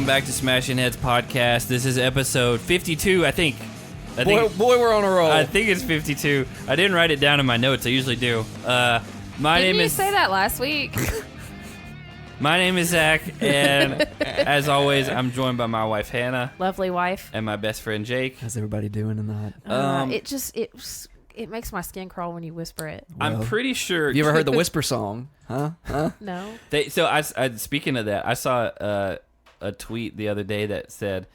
welcome back to Smashing Heads Podcast. This is episode 52, I think. Boy, we're on a roll. I think it's 52. I didn't write it down in my notes. I usually do. Didn't you say that last week? My name is Zach, and as always, I'm joined by my wife Hannah. Lovely wife. And my best friend Jake. How's everybody doing tonight? It makes my skin crawl when you whisper it. I'm pretty sure. You ever heard the whisper song? Huh? No. So I speaking of that, I saw a tweet the other day that said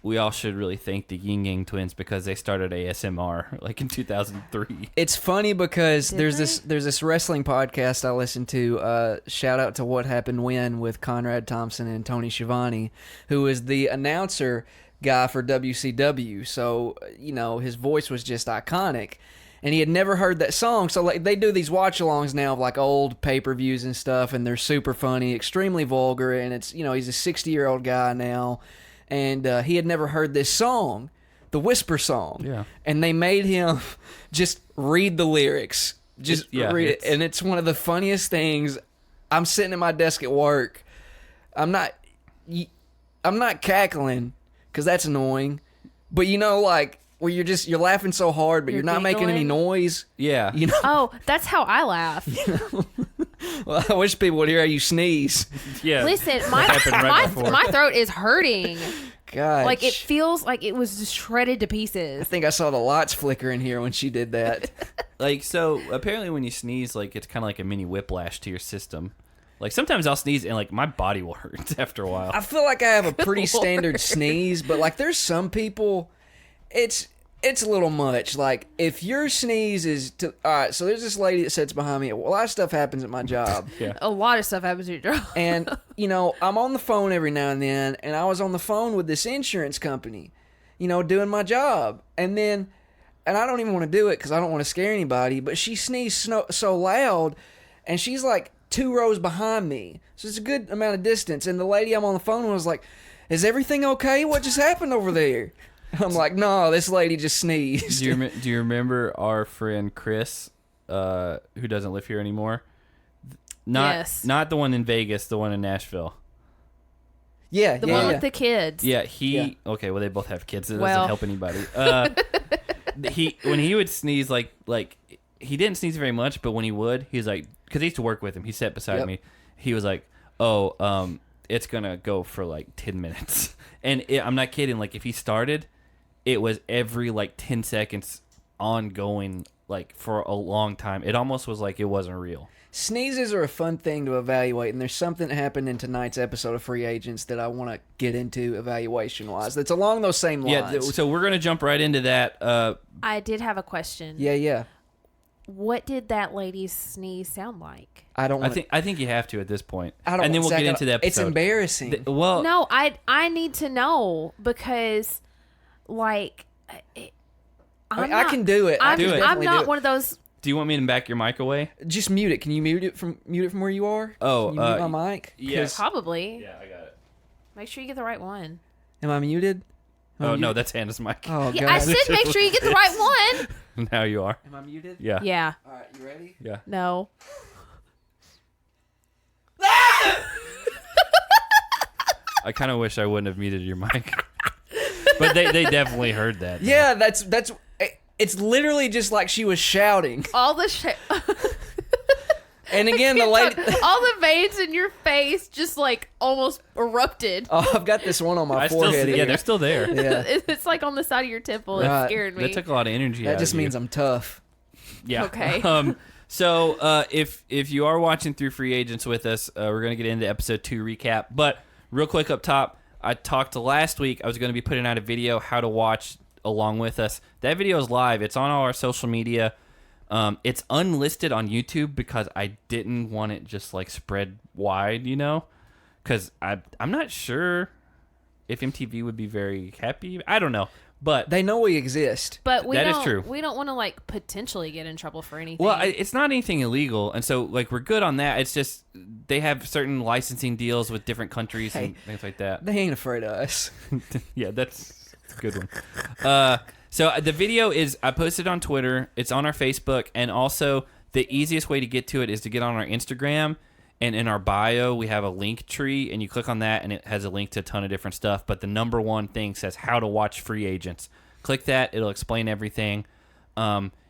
we all should really thank the Yin Yang Twins because they started ASMR like in 2003. It's funny because there's this wrestling podcast I listen to. Shout out to What Happened When with Conrad Thompson and Tony Schiavone, who is the announcer guy for WCW. So his voice was just iconic. And he had never heard that song, so like they do these watch-alongs now of like old pay-per-views and stuff, and they're super funny, extremely vulgar, and it's he's a 60-year-old guy now, and he had never heard this song, the Whisper song, yeah, and they made him just read the lyrics, read it, and it's one of the funniest things. I'm sitting at my desk at work, I'm not cackling because that's annoying, but like. Where you're laughing so hard, but you're not making any noise. Yeah. Oh, that's how I laugh. Well, I wish people would hear how you sneeze. Yeah. Listen, my throat is hurting. God. Like it feels like it was just shredded to pieces. I think I saw the lights flicker in here when she did that. So apparently when you sneeze, like it's kind of like a mini whiplash to your system. Like sometimes I'll sneeze and like my body will hurt after a while. I feel like I have a pretty standard sneeze, but like there's some people. It's a little much. Like, if your sneeze is... Alright, so there's this lady that sits behind me. A lot of stuff happens at my job. Yeah. A lot of stuff happens at your job. And, I'm on the phone every now and then, and I was on the phone with this insurance company, doing my job. And I don't even want to do it because I don't want to scare anybody, but she sneezed so loud, and she's like 2 rows behind me. So it's a good amount of distance. And the lady I'm on the phone with was like, "Is everything okay? What just happened over there?" I'm like, no, this lady just sneezed. Do you remember our friend Chris, who doesn't live here anymore? Yes. Not the one in Vegas, the one in Nashville. Yeah, the one with the kids. Yeah, okay, well they both have kids. It doesn't help anybody. When he would sneeze, like he didn't sneeze very much, but when he would, he was like, because I used to work with him. He sat beside me. He was like, it's gonna go for like 10 minutes, and I'm not kidding. Like if he started. It was every like 10 seconds ongoing, like for a long time. It almost was like it wasn't real. Sneezes are a fun thing to evaluate, and there's something that happened in tonight's episode of Free Agents that I want to get into evaluation-wise that's along those same lines. Yeah, so we're going to jump right into that. I did have a question. Yeah. What did that lady's sneeze sound like? I think you have to at this point. And then we'll get into the episode. It's embarrassing. No, I need to know because... Like, I can do it. I'm not one of those. Do you want me to back your mic away? Just mute it. Can you mute it from where you are? Oh, can you mute my mic? Yes, probably. Yeah, I got it. Make sure you get the right one. Am I muted? No, that's Hannah's mic. Oh, yeah, God. I said make sure you get the right one. Now you are. Am I muted? Yeah. Yeah. All right, you ready? Yeah. No. I kind of wish I wouldn't have muted your mic. But they definitely heard that. Yeah, that's it's literally just like she was shouting. All the And again, the lady all the veins in your face just like almost erupted. Oh, I've got this one on my forehead. Yeah, they're still there. Yeah. It's like on the side of your temple. Right. It scared me. That took a lot of energy out That just of you. means I'm tough. Yeah. Okay. So if you are watching through Free Agents with us, we're going to get into episode 2 recap. But real quick up top, I talked last week I was going to be putting out a video how to watch along with us. That video is live. It's on all our social media. It's unlisted on YouTube because I didn't want it just like spread wide, because I'm not sure if MTV would be very happy. I don't know. But they know we exist. But that is true. We don't want to like potentially get in trouble for anything. Well, it's not anything illegal, and so like we're good on that. It's just they have certain licensing deals with different countries and things like that. They ain't afraid of us. Yeah, that's a good one. So the video is I posted on Twitter. It's on our Facebook, and also the easiest way to get to it is to get on our Instagram. And in our bio, we have a link tree, and you click on that, and it has a link to a ton of different stuff. But the number one thing says how to watch Free Agents. Click that. It'll explain everything.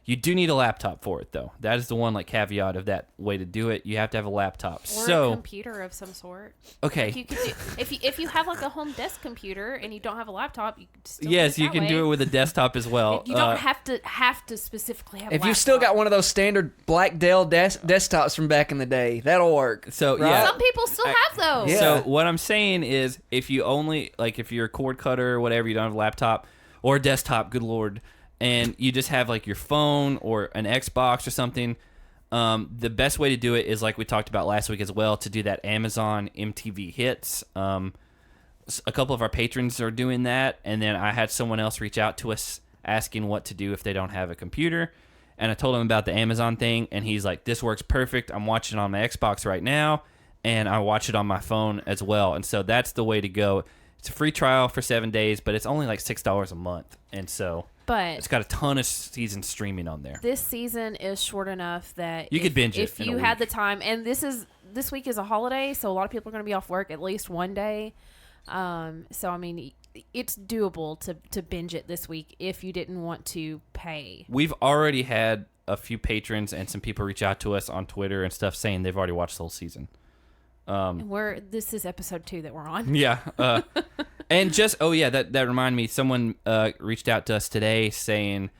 You do need a laptop for it, though. That is the one caveat of that way to do it. You have to have a laptop. Or a computer of some sort. Okay. Like you could if you have a home desk computer and you don't have a laptop, you can still yes, you can do it with a desktop as well. You don't have to specifically have. If you've still got one of those standard black Dell desktops from back in the day, that'll work. So right? yeah, some people still have those. Yeah. So what I'm saying is, if you only if you're a cord cutter or whatever, you don't have a laptop or a desktop. Good Lord. And you just have your phone or an Xbox or something, the best way to do it is like we talked about last week as well, to do that Amazon MTV Hits. A couple of our patrons are doing that, and then I had someone else reach out to us asking what to do if they don't have a computer. And I told him about the Amazon thing, and he's like, this works perfect. I'm watching it on my Xbox right now, and I watch it on my phone as well. And so that's the way to go. It's a free trial for 7 days, but it's only $6 a month. And so... But it's got a ton of season streaming on there. This season is short enough that you could binge it if you had the time. And this week is a holiday, so a lot of people are going to be off work at least one day. So I mean, it's doable to binge it this week if you didn't want to pay. We've already had a few patrons and some people reach out to us on Twitter and stuff saying they've already watched the whole season. This is episode 2 that we're on. Yeah. And just, that reminded me, someone reached out to us today saying,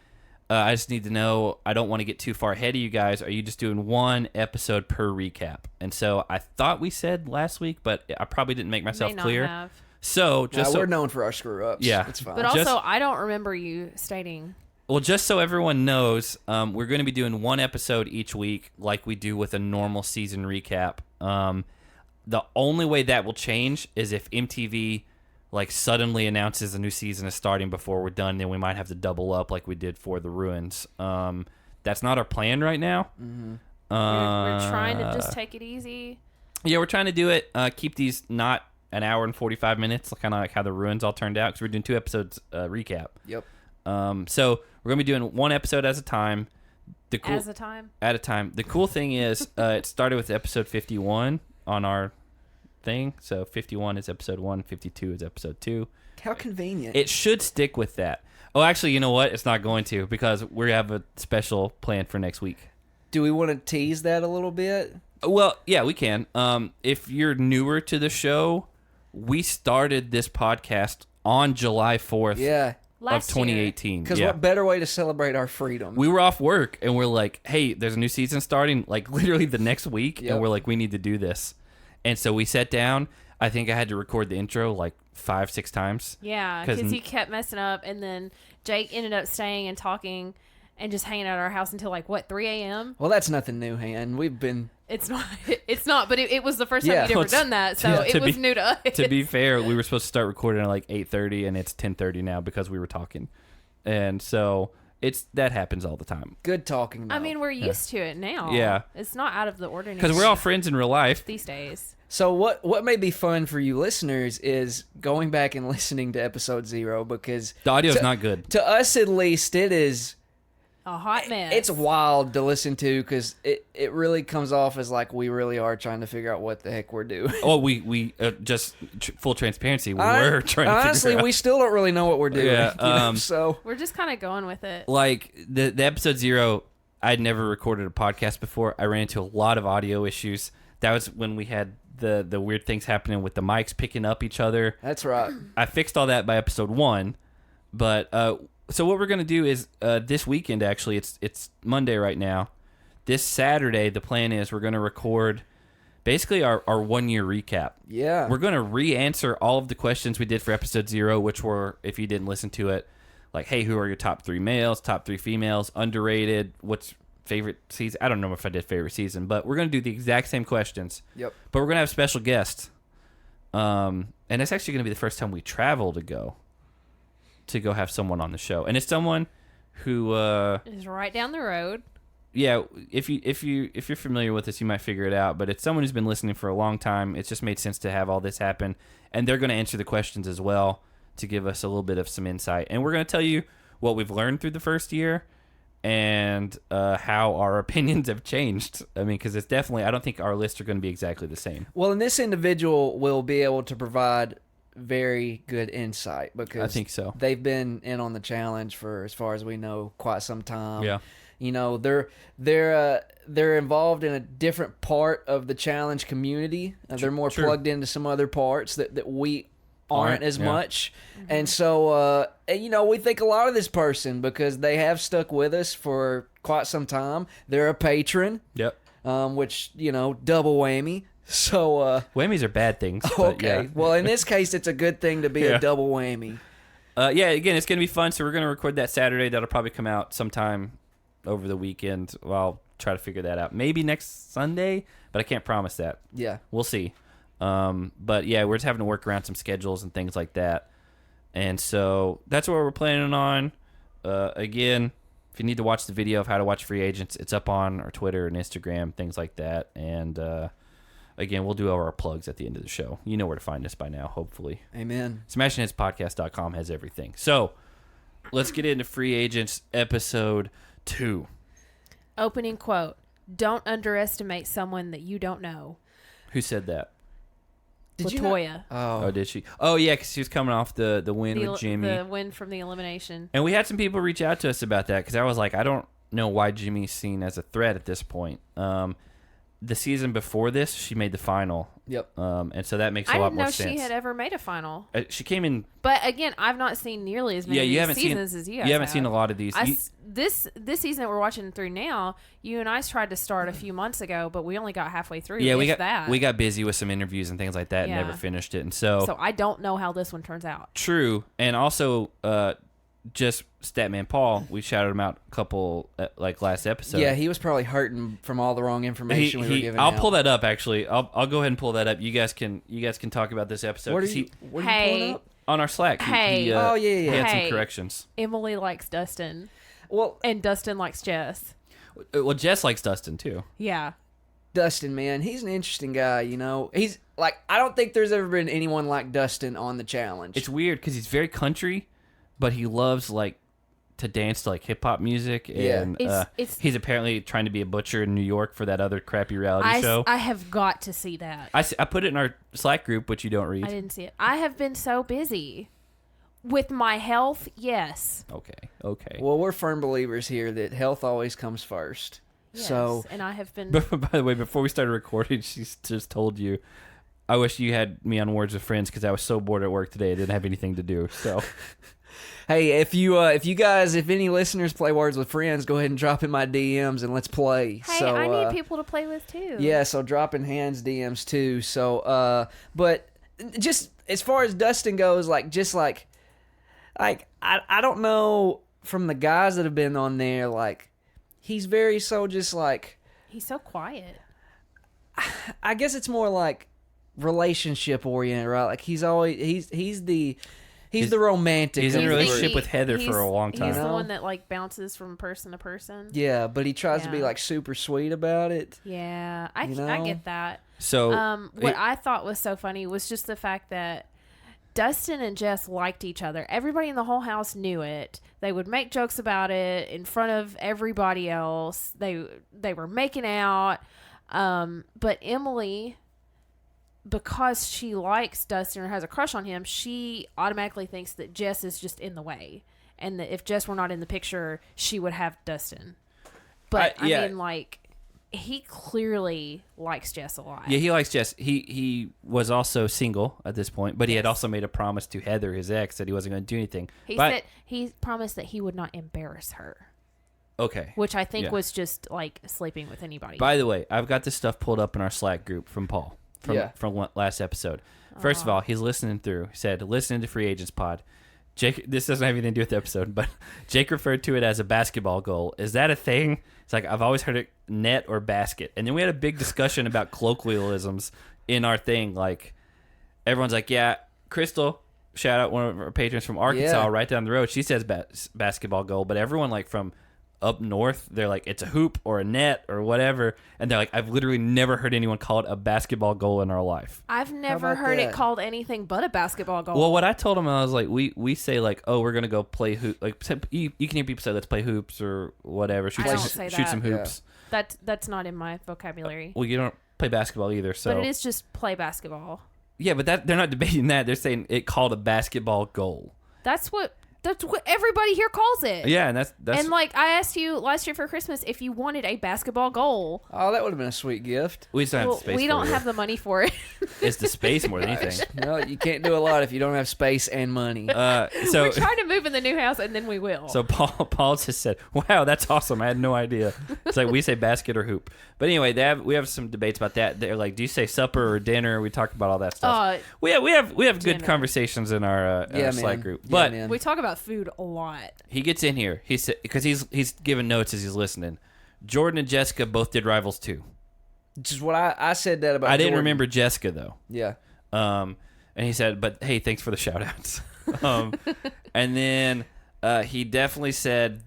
I just need to know, I don't want to get too far ahead of you guys. Are you just doing one episode per recap? And so I thought we said last week, but I probably didn't make myself clear. Have. So we're known for our screw ups. Yeah. It's fine. But also, I don't remember you stating. Well, just so everyone knows, we're going to be doing one episode each week like we do with a normal season recap. The only way that will change is if MTV suddenly announces a new season is starting before we're done, then we might have to double up like we did for the Ruins. That's not our plan right now. Mm-hmm. We're trying to just take it easy. Yeah, we're trying to do it. Keep these not an hour and 45 minutes, kind of like how the Ruins all turned out, because we're doing 2 episodes recap. Yep. So we're going to be doing one episode at a time. At a time. The cool thing is it started with episode 51 on our thing. So 51 is episode 1, 52 is episode 2. How convenient. It should stick with that. Oh, actually, you know what? It's not going to, because we have a special plan for next week. Do we want to tease that a little bit? Well, yeah, we can. If you're newer to the show, we started this podcast on July 4th of 2018. Because what better way to celebrate our freedom? We were off work, and we're like, hey, there's a new season starting, literally the next week, and we're like, we need to do this. And so we sat down. I think I had to record the intro 5-6 times. Yeah, because he kept messing up, and then Jake ended up staying and talking and just hanging out at our house until 3 a.m. Well, that's nothing new, Han. We've been... It's not, but it was the first time you'd ever done that, so it was new to us. To be fair, we were supposed to start recording at 8:30, and it's 10:30 now because we were talking. And so... that happens all the time. Good talking, though. I mean, we're used to it now. Yeah. It's not out of the ordinary. Because we're all friends in real life. These days. So what may be fun for you listeners is going back and listening to episode 0, because... the audio's not good. To us, at least, it is... a hot mess. It's wild to listen to, because it really comes off as we really are trying to figure out what the heck we're doing. Oh, we just full transparency. We're trying to figure out. Honestly, we still don't really know what we're doing. Yeah, so we're just kind of going with it. The episode 0, I'd never recorded a podcast before. I ran into a lot of audio issues. That was when we had the weird things happening with the mics picking up each other. That's right. I fixed all that by episode 1, but so what we're gonna do is this weekend. Actually, it's Monday right now. This Saturday, the plan is we're gonna record basically our 1 year recap. Yeah, we're gonna re-answer all of the questions we did for episode 0, which were, if you didn't listen to it, hey, who are your top 3 males, top 3 females, underrated, what's favorite season? I don't know if I did favorite season, but we're gonna do the exact same questions. Yep. But we're gonna have special guests, and it's actually gonna be the first time we travel to go have someone on the show, and it's someone who is right down the road. Yeah, if you're familiar with this, you might figure it out. But it's someone who's been listening for a long time. It's just made sense to have all this happen, and they're going to answer the questions as well to give us a little bit of some insight. And we're going to tell you what we've learned through the first year, and how our opinions have changed. I mean, because it's definitely, I don't think our lists are going to be exactly the same. Well, and this individual will be able to provide very good insight because I think so. They've been in on the challenge for, as far as we know, quite some time. Yeah. You know, they're involved in a different part of the challenge community. They're more plugged into some other parts that we aren't as much. And so, you know, we think a lot of this person because they have stuck with us for quite some time. They're a patron. Yep. Which, you know, double whammy. So, whammies are bad things. okay. Yeah. Well, in this case, it's a good thing to be a double whammy. Yeah, again, it's going to be fun. So we're going to record that Saturday. That'll probably come out sometime over the weekend. Well, I'll try to figure that out. Maybe next Sunday, but I can't promise that. Yeah. We'll see. But yeah, we're just having to work around some schedules and things like that. And so that's what we're planning on. Again, if you need to watch the video of how to watch free agents, it's up on our Twitter and Instagram, things like that. And again, we'll do our plugs at the end of the show. You know where to find us by now, hopefully. Amen. SmashingHitsPodcast.com has everything. So let's get into free agents episode 2. Opening quote: "Don't underestimate someone that you don't know." Who said that? Did you Latoya. Oh, did she? Oh, yeah, because she was coming off the win with Jimmy. The win from the elimination. And we had some people reach out to us about that because I was like, I don't know why Jimmy's seen as a threat at this point. The season before this, she made the final. Yep. And so that makes a I lot didn't more know sense. she had ever made a final. She came in. But again, I've not seen nearly as many seasons as you guys. You haven't seen a lot of these. This season that we're watching through now, you and I tried to start a few months ago, but we only got halfway through. Yeah, we got busy with some interviews and things like that and never finished it. And so I don't know how this one turns out. True. And also just Statman Paul, we shouted him out a couple like last episode. Yeah, he was probably hurting from all the wrong information we were giving I'll out. pull that up actually. I'll go ahead and pull that up. You guys can talk about this episode. What are you pulling up? On our Slack. He had some corrections. Emily likes Dustin. Well, and Dustin likes Jess. Well, Jess likes Dustin too. Yeah. Dustin, man, he's an interesting guy, you know. He's like, I don't think there's ever been anyone like Dustin on the challenge. It's weird because he's very country, but he loves like to dance to like hip hop music, and he's apparently trying to be a butcher in New York for that other crappy reality show. I have got to see that. I put it in our Slack group, which you don't read. I didn't see it. I have been so busy with my health. Yes. Okay. Well, we're firm believers here that health always comes first. Yes, so, and I have been. By the way, before we started recording, she just told you, I wish you had me on Words with Friends because I was so bored at work today. I didn't have anything to do. So. Hey, if any listeners play Words with Friends, go ahead and drop in my DMs and let's play. Hey, so, I need people to play with too. Yeah, so drop in hands DMs too. So, but just as far as Dustin goes, I don't know from the guys that have been on there, like he's very he's so quiet. I guess it's more like relationship oriented, right? Like he's the romantic. He's in a relationship with Heather for a long time. He's the one that like bounces from person to person. Yeah, but he tries to be like super sweet about it. Yeah, I get that. So what I thought was so funny was just the fact that Dustin and Jess liked each other. Everybody in the whole house knew it. They would make jokes about it in front of everybody else. They were making out. But Emily, because she likes Dustin or has a crush on him, she automatically thinks that Jess is just in the way, and that if Jess were not in the picture, she would have Dustin. But I mean, like, he clearly likes Jess a lot. Yeah, he likes Jess. He was also single at this point, but he had also made a promise to Heather, his ex, that he wasn't going to do anything. He promised that he would not embarrass her. Okay. Which I think was just like sleeping with anybody. By the way, I've got this stuff pulled up in our Slack group from Paul from last episode. First of all, he's listening through. He said, "Listening to Free Agents Pod." Jake, this doesn't have anything to do with the episode, but Jake referred to it as a basketball goal. Is that a thing? It's like, I've always heard it net or basket. And then we had a big discussion about colloquialisms in our thing. Like, everyone's like, yeah, Crystal, shout out one of our patrons from Arkansas, right down the road. She says basketball goal, but everyone like from up north, they're like, it's a hoop or a net or whatever. And they're like, I've literally never heard anyone call it a basketball goal in our life. I've never heard it called anything but a basketball goal. Well, what I told them, I was like, we say like, oh, we're going to go play hoop. Like, you can hear people say, let's play hoops or whatever. Shoot some hoops. Yeah. That's not in my vocabulary. Well, you don't play basketball either. So. But it is just play basketball. Yeah, but they're not debating that. They're saying it called a basketball goal. That's what everybody here calls it. Yeah, and that's and like I asked you last year for Christmas if you wanted a basketball goal. Oh, that would have been a sweet gift. We just don't have the space. We don't have the money for it. It's the space more than anything. No, you can't do a lot if you don't have space and money. So we're trying to move in the new house, and then we will. So Paul just said, "Wow, that's awesome! I had no idea." It's like we say basket or hoop. But anyway, we have some debates about that. They're like, "Do you say supper or dinner?" We talk about all that stuff. We have good conversations in our Slack group. But we talk about food a lot. He gets in here. He said because he's giving notes as he's listening. Jordan and Jessica both did Rivals 2. Which is what I said that about. I didn't Jordan. remember Jessica though. Yeah. And he said, "But hey, thanks for the shout outs." And then he definitely said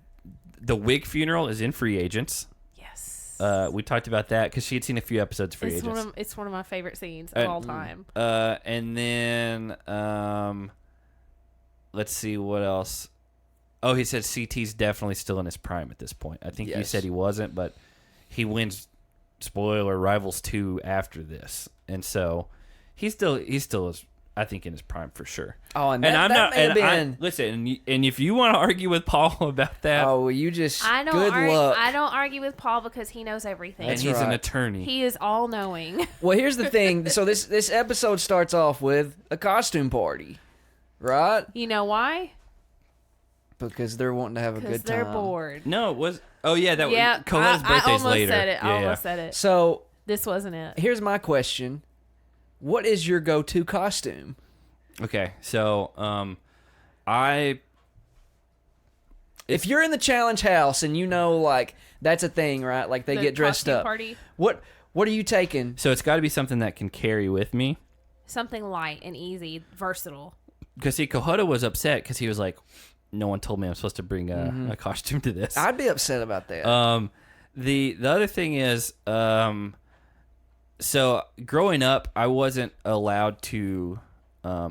the wig funeral is in Free Agents. Yes. We talked about that because she had seen a few episodes of Free Agents. It's one of my favorite scenes of all time. And then let's see what else. Oh, he said CT's definitely still in his prime at this point. I think you said he wasn't, but he wins, spoiler, Rivals 2 after this. And so he's still is, I think, in his prime for sure. Oh, and I'm not. Listen, and if you want to argue with Paul about that, oh, you just I don't good luck. I don't argue with Paul because he knows everything, and he's an attorney. He is all knowing. Well, here's the thing. So this episode starts off with a costume party, right? You know why? Because they're wanting to have a good time. Because they're bored. No, it was. Oh yeah, yeah. Coletta's birthday's later. I almost said it. So this wasn't it. Here's my question: what is your go-to costume? Okay, so if you're in the challenge house and you know, like, that's a thing, right? Like they get dressed up. Party. What are you taking? So it's got to be something that can carry with me. Something light and easy, versatile. Because see, Cohota was upset because he was like, "No one told me I'm supposed to bring a costume to this." I'd be upset about that. The other thing is, so growing up, I wasn't allowed to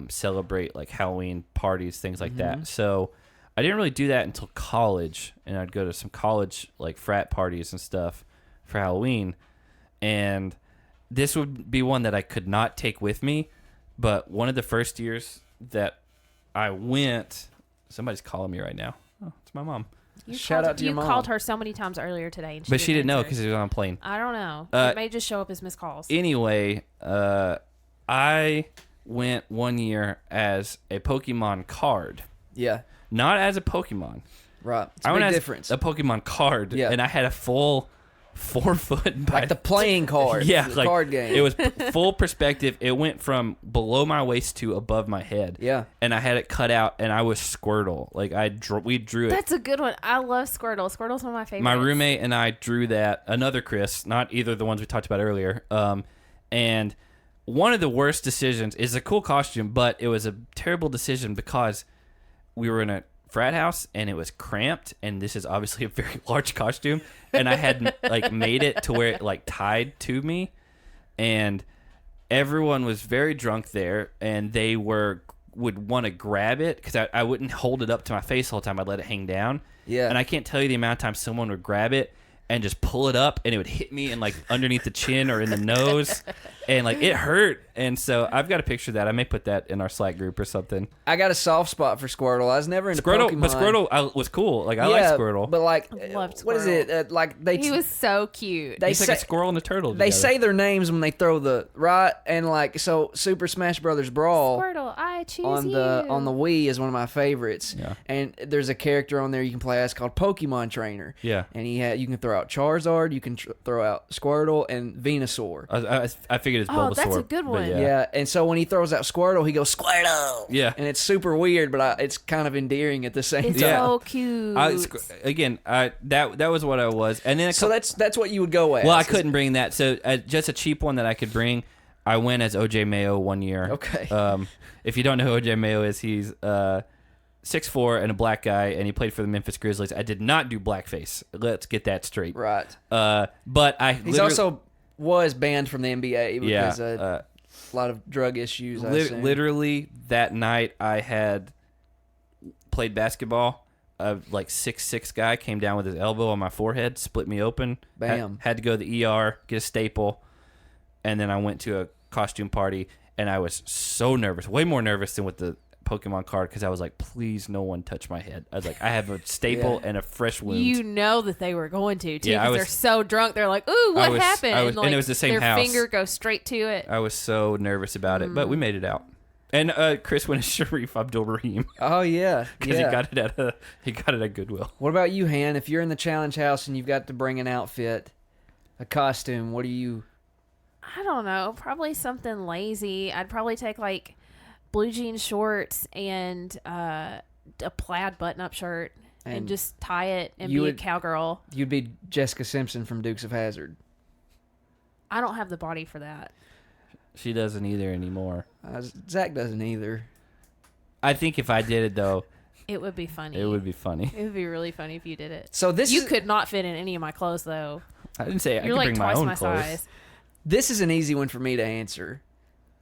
celebrate like Halloween parties, things like that. So I didn't really do that until college, and I'd go to some college like frat parties and stuff for Halloween. And this would be one that I could not take with me. But one of the first years that I went, somebody's calling me right now. Oh, it's my mom. Shout out to your mom. You called her so many times earlier today, and she didn't know because it was on a plane. I don't know. It may just show up as missed calls. Anyway, I went one year as a Pokemon card. Yeah. Not as a Pokemon. Right. It's a big difference. A Pokemon card. Yeah. And I had a full 4 foot. Like the playing card. Yeah. The like, card game. It was full perspective. It went from below my waist to above my head. Yeah. And I had it cut out, and I was Squirtle. Like we drew it. That's a good one. I love Squirtle. Squirtle's one of my favorites. My roommate and I drew that. Another Chris, not either of the ones we talked about earlier. And one of the worst decisions is a cool costume, but it was a terrible decision because we were in a frat house and it was cramped, and this is obviously a very large costume, and I had like made it to where it like tied to me, and everyone was very drunk there, and they would want to grab it because I wouldn't hold it up to my face the whole time. I'd let it hang down. Yeah. And I can't tell you the amount of times someone would grab it and just pull it up, and it would hit me in like underneath the chin or in the nose, and like it hurt. And so I've got a picture of that. I may put that in our Slack group or something. I got a soft spot for Squirtle. I was never into Squirtle, Pokemon. but Squirtle was cool. Like I like Squirtle. But like, loved what is it? Like he was so cute. He's like a squirrel and a turtle. They together. say their names when they throw the right, and like so. Super Smash Brothers Brawl. Squirtle, I choose on you. the Wii is one of my favorites. Yeah. And there's a character on there you can play as called Pokemon Trainer. Yeah. And you can throw out Charizard, you can throw out Squirtle and Venusaur. I figured it's Bulbasaur. Oh, that's a good one. Yeah. And so when he throws out Squirtle, he goes Squirtle. Yeah. And it's super weird, but it's kind of endearing at the same It's time. so cute. That was what I was, and then so that's what you would go as. Well, I couldn't bring that, so just a cheap one that I could bring. I went as OJ Mayo one year. Okay. If you don't know who OJ Mayo is, he's 6'4" and a black guy, and he played for the Memphis Grizzlies. I did not do blackface. Let's get that straight. Right. But He's also was banned from the NBA because yeah, a lot of drug issues. I assume. Literally that night, I had played basketball. A like 6'6" guy came down with his elbow on my forehead, split me open. Bam. Had to go to the ER, get a staple, and then I went to a costume party, and I was so nervous, way more nervous than with the Pokemon card, because I was like, please, no one touch my head. I was like, I have a staple and a fresh wound. You know that they were going to, too, Yeah, because they're so drunk. They're like, ooh, what happened? And it was the same their house. Their finger goes straight to it. I was so nervous about it, but we made it out. And Chris went as Sharif Abdul Rahim. Oh yeah, Because he got it at Goodwill. What about you, Han? If you're in the challenge house and you've got to bring an outfit, a costume, what do you? I don't know. Probably something lazy. I'd probably take like blue jean shorts and a plaid button-up shirt and just tie it and be a cowgirl. You'd be Jessica Simpson from Dukes of Hazzard. I don't have the body for that. She doesn't either anymore. Zach doesn't either. I think if I did it, though, it would be funny. It would be funny. It would be really funny if you did it. So you could not fit in any of my clothes, though. I didn't say I You're could like bring my twice own my clothes. size. This is an easy one for me to answer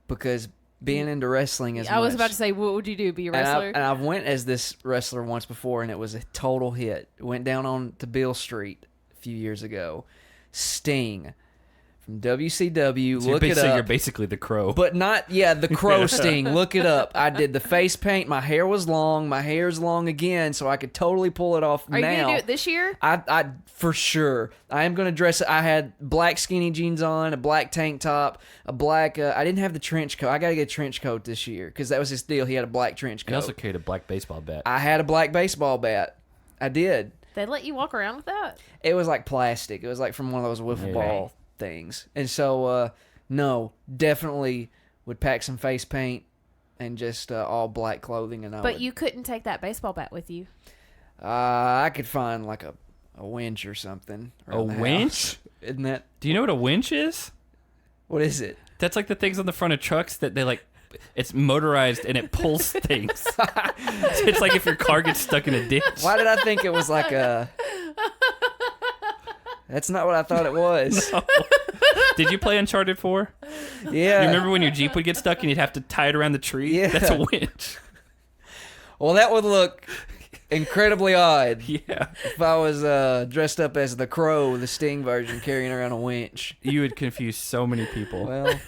because being into wrestling is. I was about to say, what would you do? Be a wrestler? And I went as this wrestler once before, and it was a total hit. Went down on to Beale Street a few years ago. Sting from WCW. So look it up. You're basically the Crow. But not, the Crow Sting. Look it up. I did the face paint. My hair was long. My hair's long again, so I could totally pull it off now. Are you going to do it this year? I for sure. I am going to dress it. I had black skinny jeans on, a black tank top, a black, I didn't have the trench coat. I got to get a trench coat this year because that was his deal. He had a black trench coat. He also carried a black baseball bat. I had a black baseball bat. I did. They let you walk around with that? It was like plastic. It was like from one of those wiffle ball things. And so, no, definitely would pack some face paint and just all black clothing. But you couldn't take that baseball bat with you? I could find like a winch or something. A winch? Isn't that? Do you know what a winch is? What is it? That's like the things on the front of trucks that they like. It's motorized and it pulls things. It's like if your car gets stuck in a ditch. Why did I think it was like a... That's not what I thought it was. No. Did you play Uncharted 4? Yeah. You remember when your Jeep would get stuck and you'd have to tie it around the tree? Yeah. That's a winch. Well, that would look incredibly odd. Yeah. If I was dressed up as the Crow, the Sting version, carrying around a winch. You would confuse so many people. Well...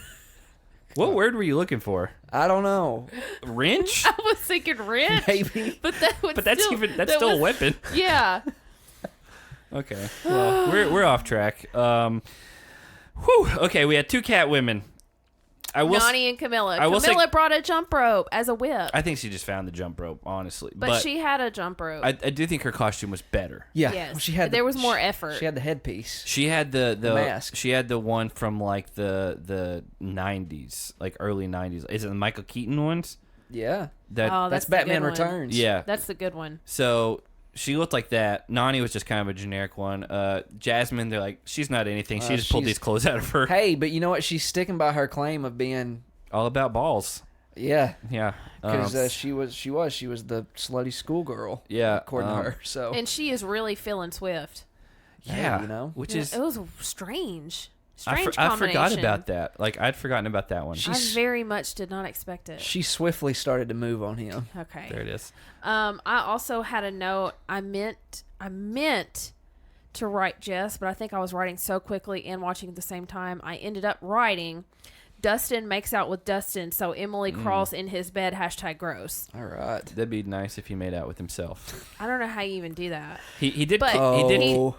What word were you looking for? I don't know. Wrench? I was thinking wrench. Maybe. But that's still a weapon. Yeah. Okay. Well, we're off track. Okay, we had two cat women. Nani and Camilla. Camilla brought a jump rope as a whip. I think she just found the jump rope, honestly. But she had a jump rope. I do think her costume was better. Yeah. Yes. Well, there was more effort. She had the headpiece. She had the mask. She had the one from like the 90s, like early 90s. Is it the Michael Keaton ones? Yeah. That's Batman Returns. Yeah. That's the good one. So she looked like that. Nani was just kind of a generic one. Jasmine, they're like, she's not anything. She just pulled these clothes out of her. Hey, but you know what? She's sticking by her claim of being all about balls. Yeah. Yeah. Because she was the slutty schoolgirl. Yeah. According to her. So. And she is really feeling Swift. Yeah. Hey, you know? Which is... It was strange. I forgot about that. Like, I'd forgotten about that one. I very much did not expect it. She swiftly started to move on him. Okay. There it is. I also had a note. I meant to write Jess, but I think I was writing so quickly and watching at the same time. I ended up writing Dustin makes out with Dustin, so Emily crawls in his bed, #gross. All right. That'd be nice if he made out with himself. I don't know how you even do that. He did. But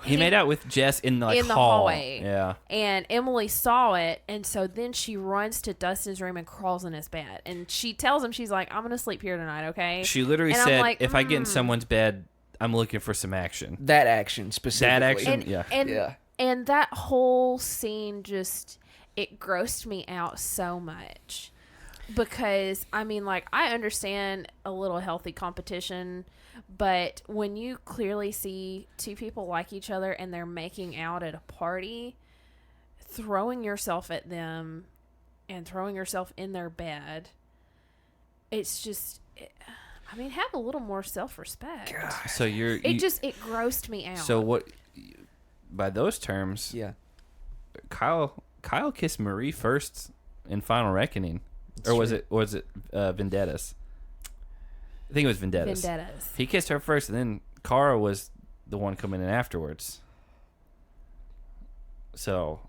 he made out with Jess in the hallway. Yeah. And Emily saw it, and so then she runs to Dustin's room and crawls in his bed. And she tells him, she's like, I'm going to sleep here tonight, okay? She literally said, like, if I get in someone's bed, I'm looking for some action. That action, specifically. That action, And that whole scene just... It grossed me out so much because, I mean, like, I understand a little healthy competition, but when you clearly see two people like each other and they're making out at a party, throwing yourself at them and throwing yourself in their bed, it's just, I mean, have a little more self-respect. So it grossed me out. So what? By those terms, Yeah. Kyle kissed Marie first in Final Reckoning, or was it Vendettas? I think it was Vendettas. He kissed her first, and then Cara was the one coming in afterwards. So.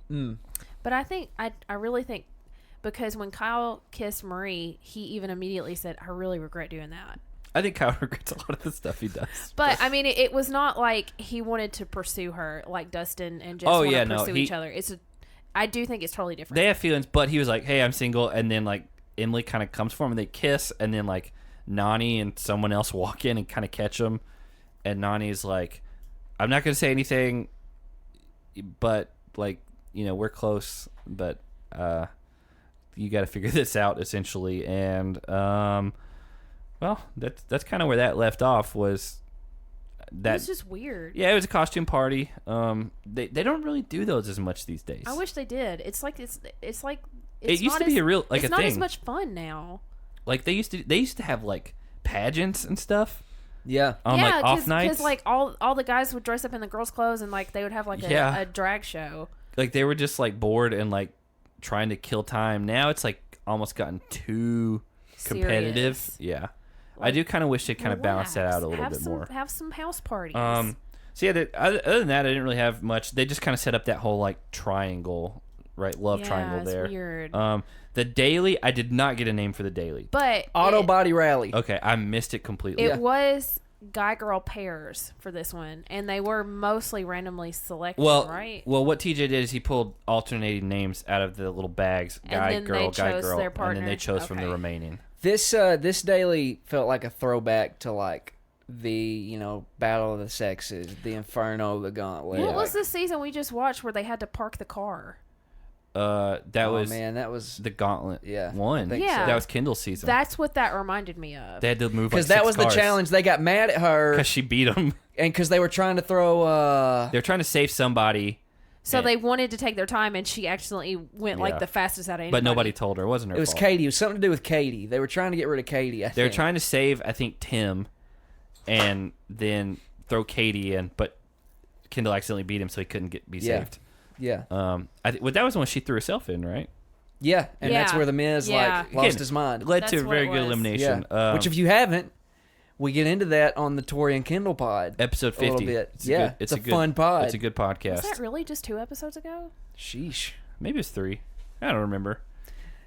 But I really think, because when Kyle kissed Marie, he even immediately said, "I really regret doing that." I think Kyle regrets a lot of the stuff he does. But I mean, it was not like he wanted to pursue her like Dustin and Jess want to pursue each other. I do think it's totally different. They have feelings, but he was like, "Hey, I'm single," and then like Emily kind of comes for him and they kiss, and then like Nani and someone else walk in and kind of catch him, and Nani's like, "I'm not going to say anything, but like, you know, we're close, but you got to figure this out," essentially. And well, that's kind of where that left off. Was that it was just weird. Yeah, it was a costume party. They don't really do those as much these days. I wish they did. It's like it used to be a real like it's a not thing. as much fun now. Like they used to have like pageants and stuff. Yeah. Like off nights. Because like all the guys would dress up in the girls' clothes and like they would have like a drag show. Like they were just like bored and like trying to kill time. Now it's like almost gotten too competitive. Serious. Yeah. I do kind of wish they kind of balanced that out a little bit more. Have some house parties. So yeah, other than that, I didn't really have much. They just kind of set up that whole like triangle, right? Love triangle there. Weird. The daily, I did not get a name for the daily. But Auto Body Rally. Okay, I missed it completely. It was guy-girl pairs for this one, and they were mostly randomly selected, right? Well, what TJ did is he pulled alternating names out of the little bags, guy, girl, and then they chose from the remaining. This daily felt like a throwback to like the Battle of the Sexes, the Inferno, the Gauntlet. What was the season we just watched where they had to park the car? That was the Gauntlet. One. Yeah, that was Kendall's season. That's what that reminded me of. They had to move because that was the challenge. They got mad at her because she beat them, and because they were trying to throw. They're trying to save somebody. So they wanted to take their time, and she accidentally went like the fastest out of anybody. But nobody told her. It wasn't her fault. It was Katie. It was something to do with Katie. They were trying to get rid of Katie, They were trying to save, I think, Tim, and then throw Katie in, but Kendall accidentally beat him, so he couldn't be saved. Yeah. That was the one she threw herself in, right? Yeah, and that's where the Miz lost his mind. Led to a very good elimination. Yeah. Which, if you haven't, we get into that on the Tori and Kendall pod. Episode 50. A little bit. It's a good, fun pod. It's a good podcast. Was that really just 2 episodes ago? Sheesh. Maybe it's 3. I don't remember.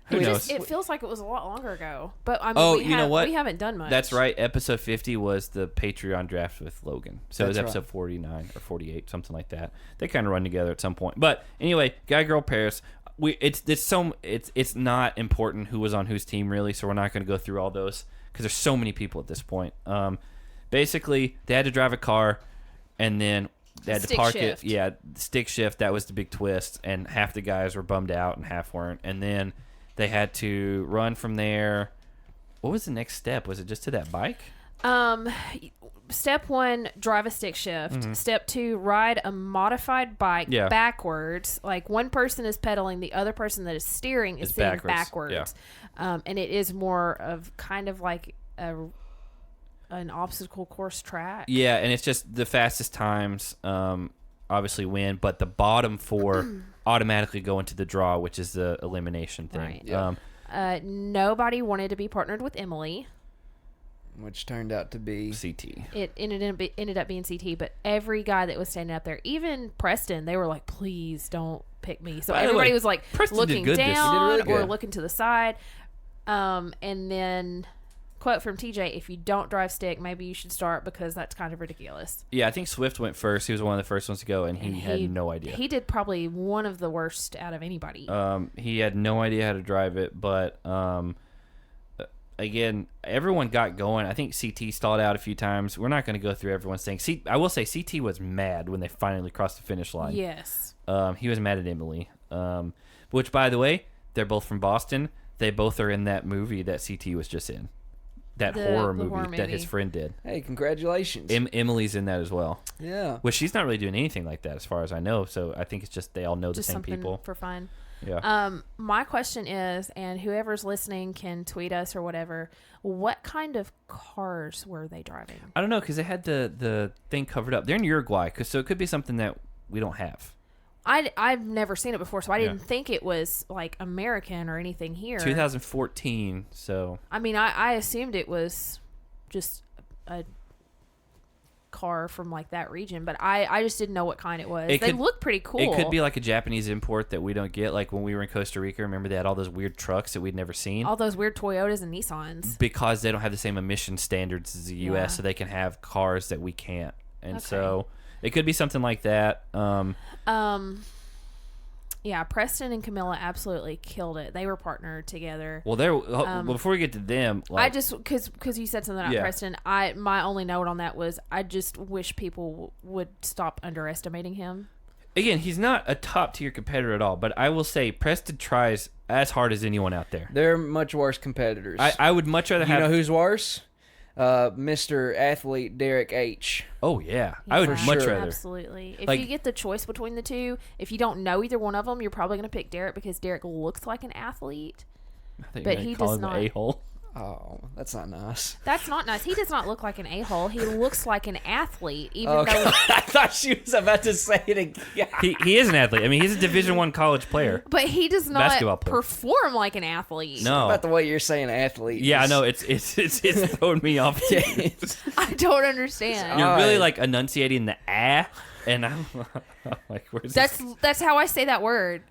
Who knows? It feels like it was a lot longer ago. But I mean, you know what? We haven't done much. That's right. Episode 50 was the Patreon draft with Logan. So it was episode 49 or 48, something like that. They kind of run together at some point. But anyway, guy girl pairs. It's not important who was on whose team really, so we're not going to go through all those because there's so many people at this point. Basically, they had to drive a car, and then they had to park it. Yeah, stick shift. That was the big twist, and half the guys were bummed out and half weren't. And then they had to run from there. What was the next step? Was it just to that bike? Step 1, drive a stick shift. Mm-hmm. Step 2, ride a modified bike backwards. Like one person is pedaling, the other person that is steering is sitting backwards. Yeah. And it is more of kind of like an obstacle course track. Yeah, and it's just the fastest times obviously win, but the bottom 4 automatically go into the draw, which is the elimination thing. Right. Yeah. Nobody wanted to be partnered with Emily, which turned out to be CT. It ended up being CT, but every guy that was standing up there, even Preston, they were like, "Please don't pick me." So everybody was like Preston looking did good down or looking to the side. And then quote from TJ, "If you don't drive stick, maybe you should start because that's kind of ridiculous." Yeah, I think Swift went first. He was one of the first ones to go, and he had no idea. He did probably one of the worst out of anybody. He had no idea how to drive it, but again, everyone got going. I think CT stalled out a few times. We're not going to go through everyone's thing. I will say CT was mad when they finally crossed the finish line. Yes. He was mad at Emily. Which, by the way, they're both from Boston. They both are in that movie that CT was just in. That horror movie that his friend did. Hey, congratulations. Emily's in that as well. Yeah. Well, she's not really doing anything like that as far as I know, so I think it's just they all know the same people. For fun. Yeah. My question is, and whoever's listening can tweet us or whatever, what kind of cars were they driving? I don't know, because they had the thing covered up. They're in Uruguay, so it could be something that we don't have. I've never seen it before, so I didn't think it was like American or anything here. 2014, so. I mean, I assumed it was just a car from like that region, but I just didn't know what kind it was. They look pretty cool. It could be like a Japanese import that we don't get. Like when we were in Costa Rica, remember they had all those weird trucks that we'd never seen? All those weird Toyotas and Nissans. Because they don't have the same emission standards as the U.S., so they can have cars that we can't. And so it could be something like that. Yeah, Preston and Camilla absolutely killed it. They were partnered together. Well, before we get to them, like, I just because you said something about Preston, my only note on that was I just wish people would stop underestimating him. Again, he's not a top tier competitor at all, but I will say Preston tries as hard as anyone out there. They're much worse competitors. I would much rather have. You know who's worse? Mr. Athlete Derek H. Oh yeah, I would much rather. Absolutely. If Like, you get the choice between the two, if you don't know either one of them, you're probably going to pick Derek because Derek looks like an athlete. But he does not. A-hole. Oh, that's not nice. That's not nice. He does not look like an a-hole. He looks like an athlete, even though I thought she was about to say it again. He is an athlete. I mean, he's a Division I college player. But he does not Basketball player. perform like an athlete. No, About the way you're saying athlete. yeah, I know it's throwing me off. I don't understand. You're really like enunciating the and I'm like, where's this? That's how I say that word.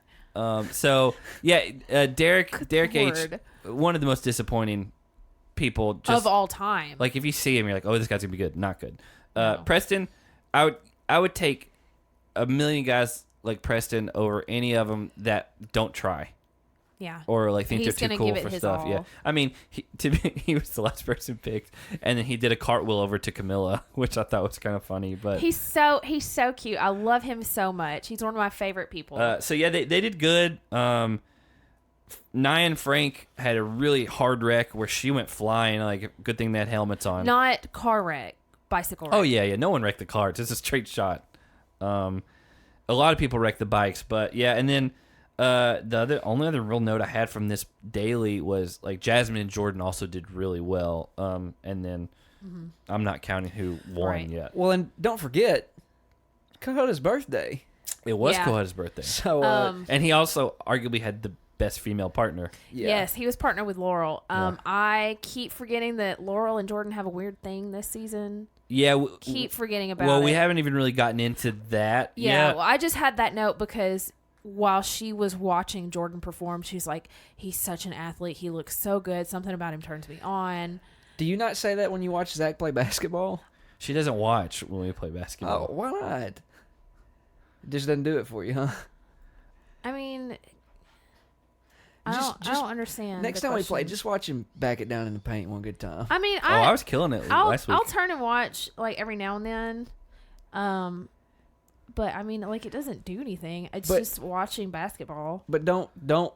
So yeah, Derek H, Word. one of the most disappointing people Of all time. Like if you see him, you're like, oh, this guy's gonna be good. Not good. Preston, I would take a million guys like Preston over any of them that don't try. Yeah. Or like think He's they're too gonna cool give it for his stuff. all. Yeah. I mean, he was the last person picked, and then he did a cartwheel over to Camilla, which I thought was kind of funny. But He's so cute. I love him so much. He's one of my favorite people. so yeah, they did good. Nia and Frank had a really hard wreck where she went flying. Like, good thing they had helmets on. Not car wreck, bicycle wreck. Oh yeah. No one wrecked the car. It's just a straight shot. A lot of people wrecked the bikes, but yeah. And then the only other real note I had from this daily was like Jasmine and Jordan also did really well. And then I'm not counting who won yet. Well, and don't forget, Cohota's birthday. It was Yeah. Cohota's birthday, So, and he also arguably had the best female partner. yeah. Yes, he was partnered with Laurel. Yeah. I keep forgetting that Laurel and Jordan have a weird thing this season. Yeah. Keep forgetting about Well, it. we haven't even really gotten into that Yeah, yet. well, I just had that note because while she was watching Jordan perform, she's like, he's such an athlete. He looks so good. Something about him turns me on. Do you not say that when you watch Zach play basketball? She doesn't watch when we play basketball. Oh, why not? It just doesn't do it for you, huh? I mean, I Just- don't understand. Next the time we play, question. just watch him back it down in the paint one good time. I mean, I was killing it last week. I'll turn and watch like every now and then. But I mean, like, it doesn't do anything. It's just watching basketball. But don't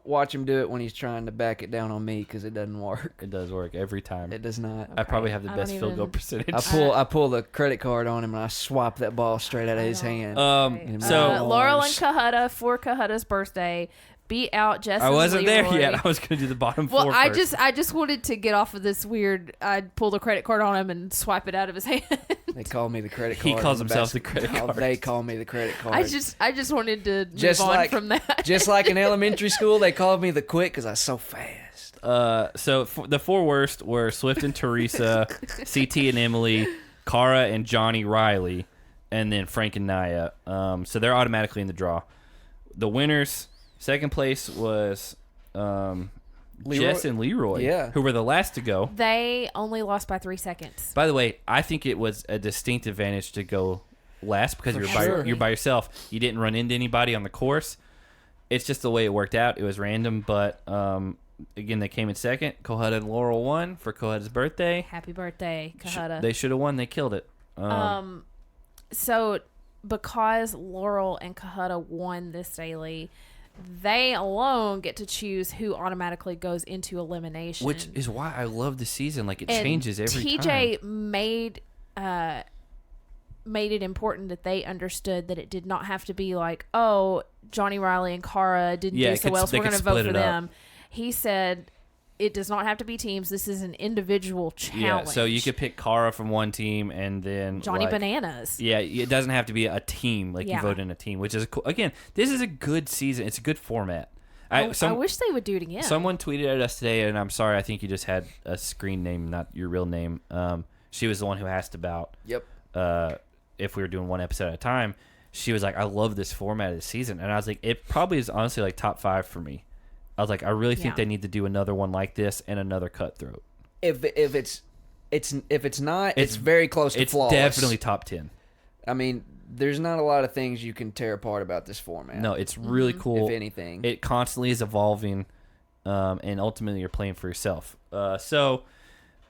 watch him do it when he's trying to back it down on me because it doesn't work. It does work every time. It does not. I probably have the I best don't field goal even- percentage. I pull the credit card on him and I swap that ball straight out of his hand. So Laurel and Cohutta for Cohutta's birthday beat out Jess. I wasn't there Leroy. yet. I was going to do the bottom Well, four I first. just wanted to get off of this weird. I'd pull the credit card on him and swipe it out of his hand. They call me the credit He card. calls on himself the basketball. credit card. They call me the credit card. I just wanted to Just move on like- from that. Just like in elementary school, they called me the quick because I was so fast. So the four worst were Swift and Teresa, CT and Emily, Kara and Johnny Riley, and then Frank and Nia. So they're automatically in the draw. The winners, second place was Jess and Leroy, Yeah. who were the last to go. They only lost by 3 seconds. By the way, I think it was a distinct advantage to go last because sure. you're by yourself. You didn't run into anybody on the course. It's just the way it worked out. It was random, but again, they came in second. Cohutta and Laurel won for Cohutta's birthday. Happy birthday, Cohutta. They should have won. They killed it. So because Laurel and Cohutta won this daily, they alone get to choose who automatically goes into elimination. Which is why I love the season. Like, it And changes every TJ time. made it important that they understood that it did not have to be like, oh, Johnny Riley and Cara didn't do so well, so we're going to vote for them. He said it does not have to be teams. This is an individual challenge. Yeah, so you could pick Cara from one team and then Johnny Bananas. Yeah, it doesn't have to be a team. Like you vote in a team, which is cool. Again, this is a good season. It's a good format. I wish they would do it again. Someone tweeted at us today, and I'm sorry, I think you just had a screen name, not your real name. She was the one who asked about if we were doing one episode at a time. She was like, I love this format of the season. And I was like, it probably is honestly like top 5 for me. I was like, I really think they need to do another one like this and another Cutthroat. If it's not, it's very close to flawless. It's definitely top 10. I mean, there's not a lot of things you can tear apart about this format. No, it's really cool. If anything, it constantly is evolving, and ultimately you're playing for yourself. So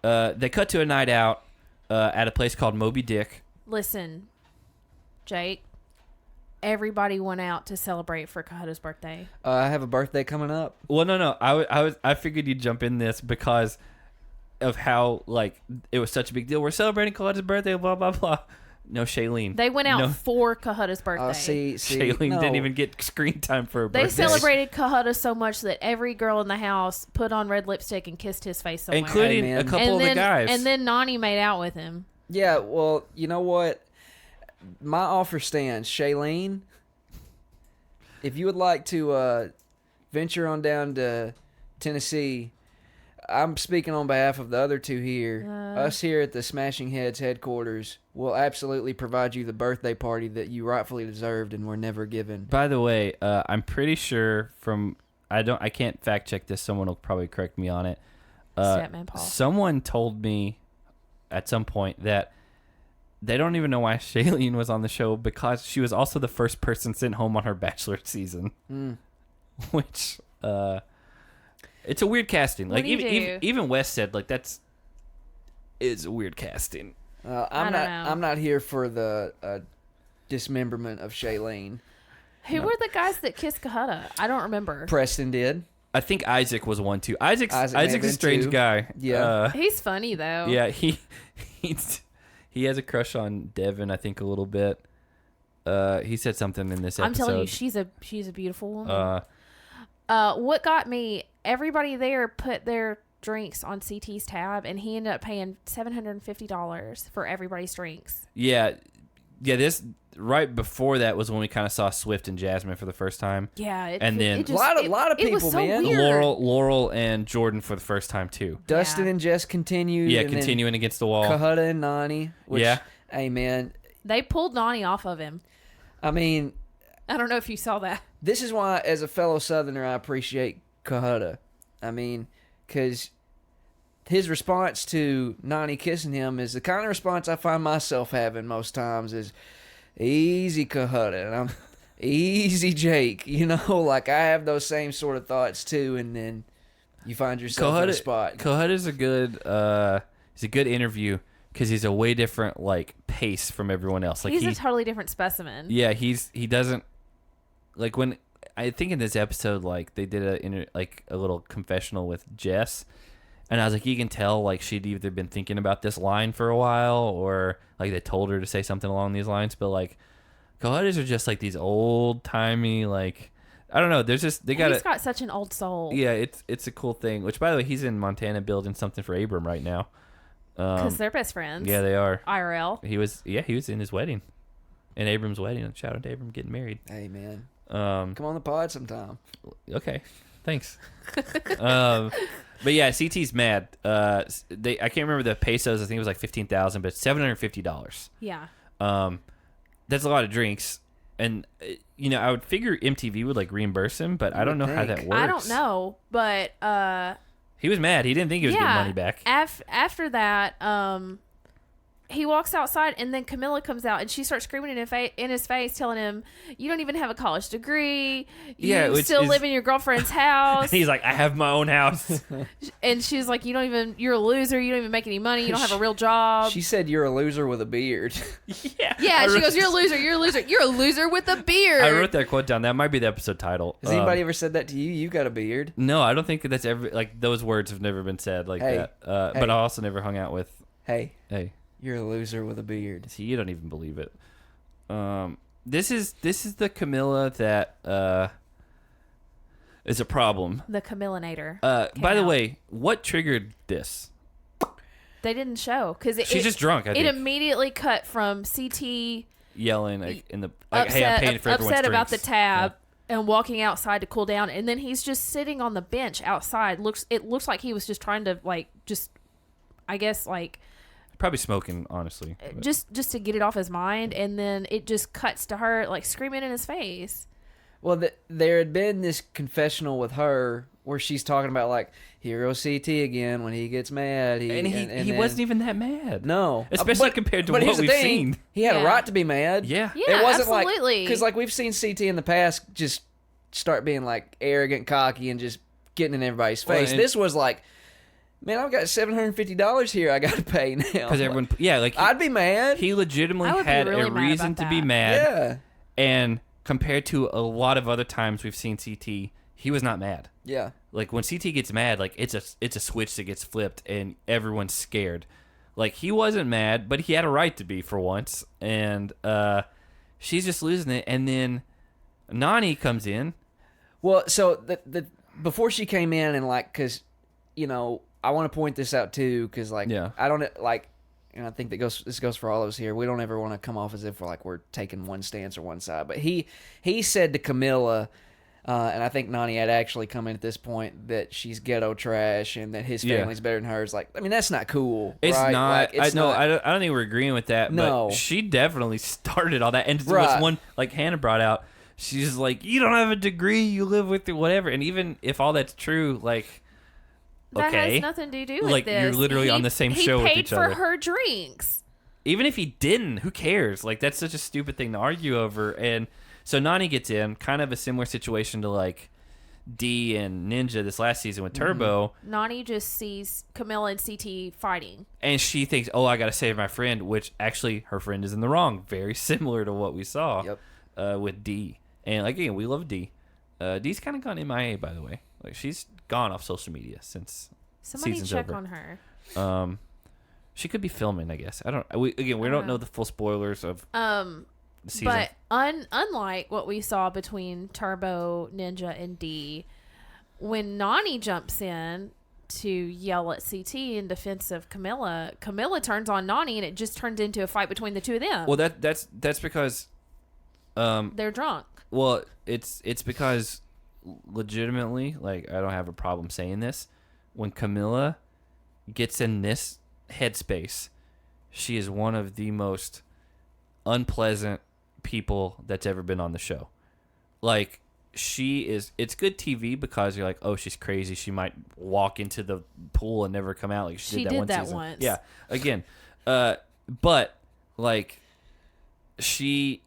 they cut to a night out at a place called Moby Dick. Listen, Jake. Everybody went out to celebrate for Kahuta's birthday. I have a birthday coming up. Well, no. I figured you'd jump in this because of how like it was such a big deal. We're celebrating Kahuta's birthday. Blah blah blah. No, Shailene. They went out for Kahuta's birthday. Shailene didn't even get screen time for her birthday. They celebrated Kahuta so much that every girl in the house put on red lipstick and kissed his face somewhere. Including a couple of the guys. And then Nani made out with him. Yeah, well, you know what? My offer stands. Shailene, if you would like to venture on down to Tennessee, I'm speaking on behalf of the other two here. Us here at the Smashing Heads headquarters will absolutely provide you the birthday party that you rightfully deserved and were never given. By the way, I'm pretty sure I can't fact check this. Someone will probably correct me on it. Statman Paul. Someone told me at some point that they don't even know why Shailene was on the show because she was also the first person sent home on her Bachelor season. Which, it's a weird casting. What like do you do? even Wes said like is a weird casting. I'm not here for the dismemberment of Shailene. Who were the guys that kissed Kahuta? I don't remember. Preston did. I think Isaac was one too. Isaac's a strange guy. Yeah, he's funny though. Yeah, he has a crush on Devin, I think, a little bit. He said something in this episode. I'm telling you, she's a beautiful woman. What got me? Everybody there put their drinks on CT's tab, and he ended up paying $750 for everybody's drinks. Yeah. This right before that was when we kind of saw Swift and Jasmine for the first time. Yeah, then a lot of people, man. Weird. Laurel and Jordan for the first time too. Dustin and Jess continued. Yeah, continuing against the wall. Kahuta and Nani. Which, hey man, they pulled Nani off of him. I mean, I don't know if you saw that. This is why, as a fellow Southerner, I appreciate Kahuta. I mean, because his response to Nani kissing him is the kind of response I find myself having most times is, easy Kahuta, and I'm easy Jake. You know, like I have those same sort of thoughts too, and then you find yourself in a spot. Kahuta's a good interview because he's a way different like pace from everyone else. Like he's a totally different specimen. Yeah, he doesn't like when I think in this episode like they did a little confessional with Jess. And I was like, you can tell, like, she'd either been thinking about this line for a while or, like, they told her to say something along these lines. But, like, Kahutas are just, like, these old-timey, like, I don't know. There's just, he's got such an old soul. Yeah, it's a cool thing. Which, by the way, he's in Montana building something for Abram right now. Because they're best friends. Yeah, they are. IRL. He was in his wedding. In Abram's wedding. Shout out to Abram getting married. Hey, man. Come on the pod sometime. Okay. Thanks. But yeah, CT's mad. I can't remember the pesos. I think it was like 15,000, but it's $750. Yeah. That's a lot of drinks, and I would figure MTV would like reimburse him, but I don't know how that works. I don't know, but he was mad. He didn't think he was getting money back. After that, he walks outside, and then Camilla comes out, and she starts screaming in his face, telling him, "You don't even have a college degree. You still live in your girlfriend's house." And he's like, "I have my own house." And she's like, "You're a loser. You don't even make any money. You don't have a real job." She said, "You're a loser with a beard." Yeah. She goes, "You're a loser. You're a loser. You're a loser with a beard." I wrote that quote down. That might be the episode title. Has anybody ever said that to you? You got a beard? No, I don't think that's ever like those words have never been said like that. But I also never hung out with. Hey. You're a loser with a beard. See, you don't even believe it. This is the Camilla that is a problem. The Camillinator. By the way, what triggered this? They didn't show because she's just drunk. I think. It immediately cut from CT yelling like, in the upset, hey, I'm paying for everyone's upset about the drinks. tab and walking outside to cool down, and then he's just sitting on the bench outside. It looks like he was just trying to I guess Probably smoking, honestly. But. Just to get it off his mind, and then it just cuts to her screaming in his face. Well, there had been this confessional with her where she's talking about here goes CT again when he gets mad. He wasn't even that mad. No, especially compared to what we've seen. He had a right to be mad. Yeah, yeah, it wasn't absolutely. Because we've seen CT in the past just start being arrogant, cocky, and just getting in everybody's face. This was man, I've got $750 here I got to pay now. Because everyone, I'd be mad. He legitimately had really a reason to be mad. Yeah, and compared to a lot of other times we've seen CT, he was not mad. Yeah. When CT gets mad, it's a switch that gets flipped and everyone's scared. He wasn't mad, but he had a right to be for once. And she's just losing it. And then Nani comes in. Well, so the before she came in and because I want to point this out too because I don't and I think this goes for all of us here. We don't ever want to come off as if we're taking one stance or one side. But he said to Camilla, and I think Nani had actually come in at this point, that she's ghetto trash and that his family's better than hers. That's not cool. It's right? not. I don't think we're agreeing with that. No. But she definitely started all that. And there was one Hannah brought out. She's you don't have a degree. You live with it, whatever. And even if all that's true, that okay, has nothing to do with this. You're literally on the same show with each other. He paid for her drinks. Even if he didn't, who cares? That's such a stupid thing to argue over. And so Nani gets in, kind of a similar situation to D and Ninja this last season with Turbo. Nani just sees Camilla and CT fighting. And she thinks, oh, I got to save my friend, which actually her friend is in the wrong. Very similar to what we saw with D. And again, we love D. D's kind of gone MIA, by the way. She's gone off social media since season's check over. on her. She could be filming, I guess. We don't know the full spoilers of the season. But unlike what we saw between Turbo, Ninja, and D, when Nani jumps in to yell at CT in defense of Camilla turns on Nani, and it just turns into a fight between the two of them. Well, that's because they're drunk. Well, it's because legitimately, I don't have a problem saying this. When Camilla gets in this headspace, she is one of the most unpleasant people that's ever been on the show. She is. It's good TV because you're oh, she's crazy. She might walk into the pool and never come out. She did that season. Once. Yeah. Again, but she,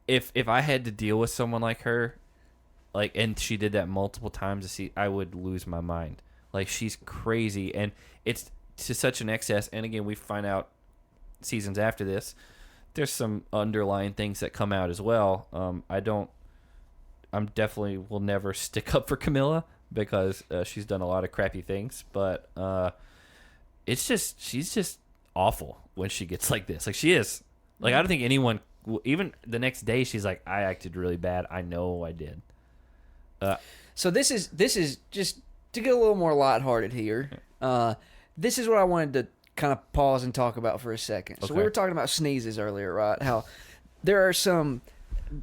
if I had to deal with someone like her, and she did that multiple times, I would lose my mind. She's crazy, and it's to such an excess. And again, we find out seasons after this, there's some underlying things that come out as well. I'm definitely will never stick up for Camilla because she's done a lot of crappy things, but she's just awful when she gets like this. She is. I don't think anyone, even the next day, she's I acted really bad. I know I did. So this is just to get a little more lighthearted here. This is what I wanted to kind of pause and talk about for a second. So we were talking about sneezes earlier, right? How there are some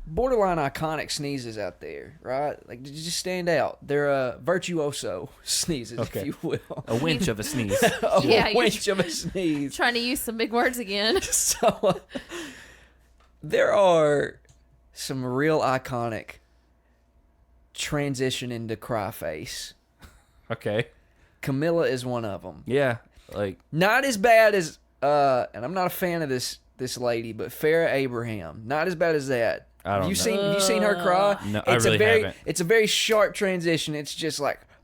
borderline iconic sneezes out there, right? They just stand out. They're virtuoso sneezes, if you will. A winch of a sneeze. A winch of a sneeze. Trying to use some big words again. So there are some real iconic transition into cry face. Okay. Camilla is one of them. Yeah. Not as bad as and I'm not a fan of this lady, but Farrah Abraham. Not as bad as that. Have you seen her cry? No, I really haven't. It's a very sharp transition. It's just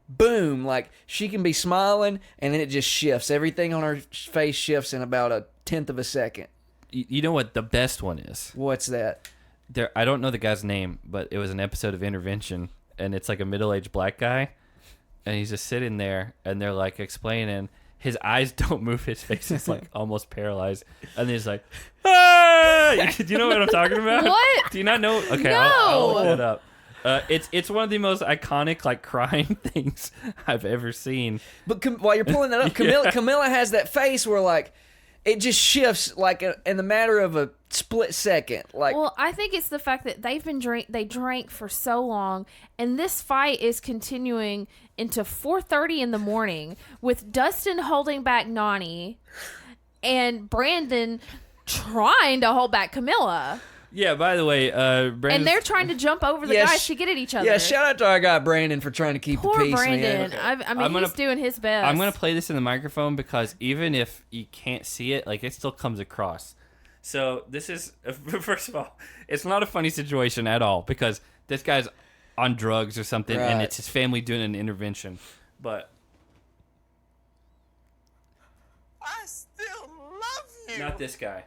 boom, she can be smiling and then it just shifts. Everything on her face shifts in about a tenth of a second. You know what the best one is? What's that? I don't know the guy's name, but it was an episode of Intervention, and it's a middle-aged black guy, and he's just sitting there, and they're explaining, his eyes don't move. His face is like almost paralyzed, and then he's like, "Ah!" Do you know what I'm talking about? What? Do you not know? Okay, No. I'll look that up. It's one of the most iconic like crying things I've ever seen. But while you're pulling that up, Camilla has that face where like it just shifts like in the matter of a split second. Like, well, I think it's the fact that they drank for so long, and this fight is continuing into 4:30 in the morning with Dustin holding back Nani and Brandon trying to hold back Camilla. Yeah, by the way, Brandon's, And they're trying to jump over the guys to get at each other. Yeah, shout out to our guy Brandon for trying to keep Poor the peace, Brandon. man. I mean, he's doing his best. I'm gonna play this in the microphone because even if you can't see it, like it still comes across. So this is first of all, it's not a funny situation at all because this guy's on drugs or something, and it's his family doing an intervention. But I still love you. not this guy.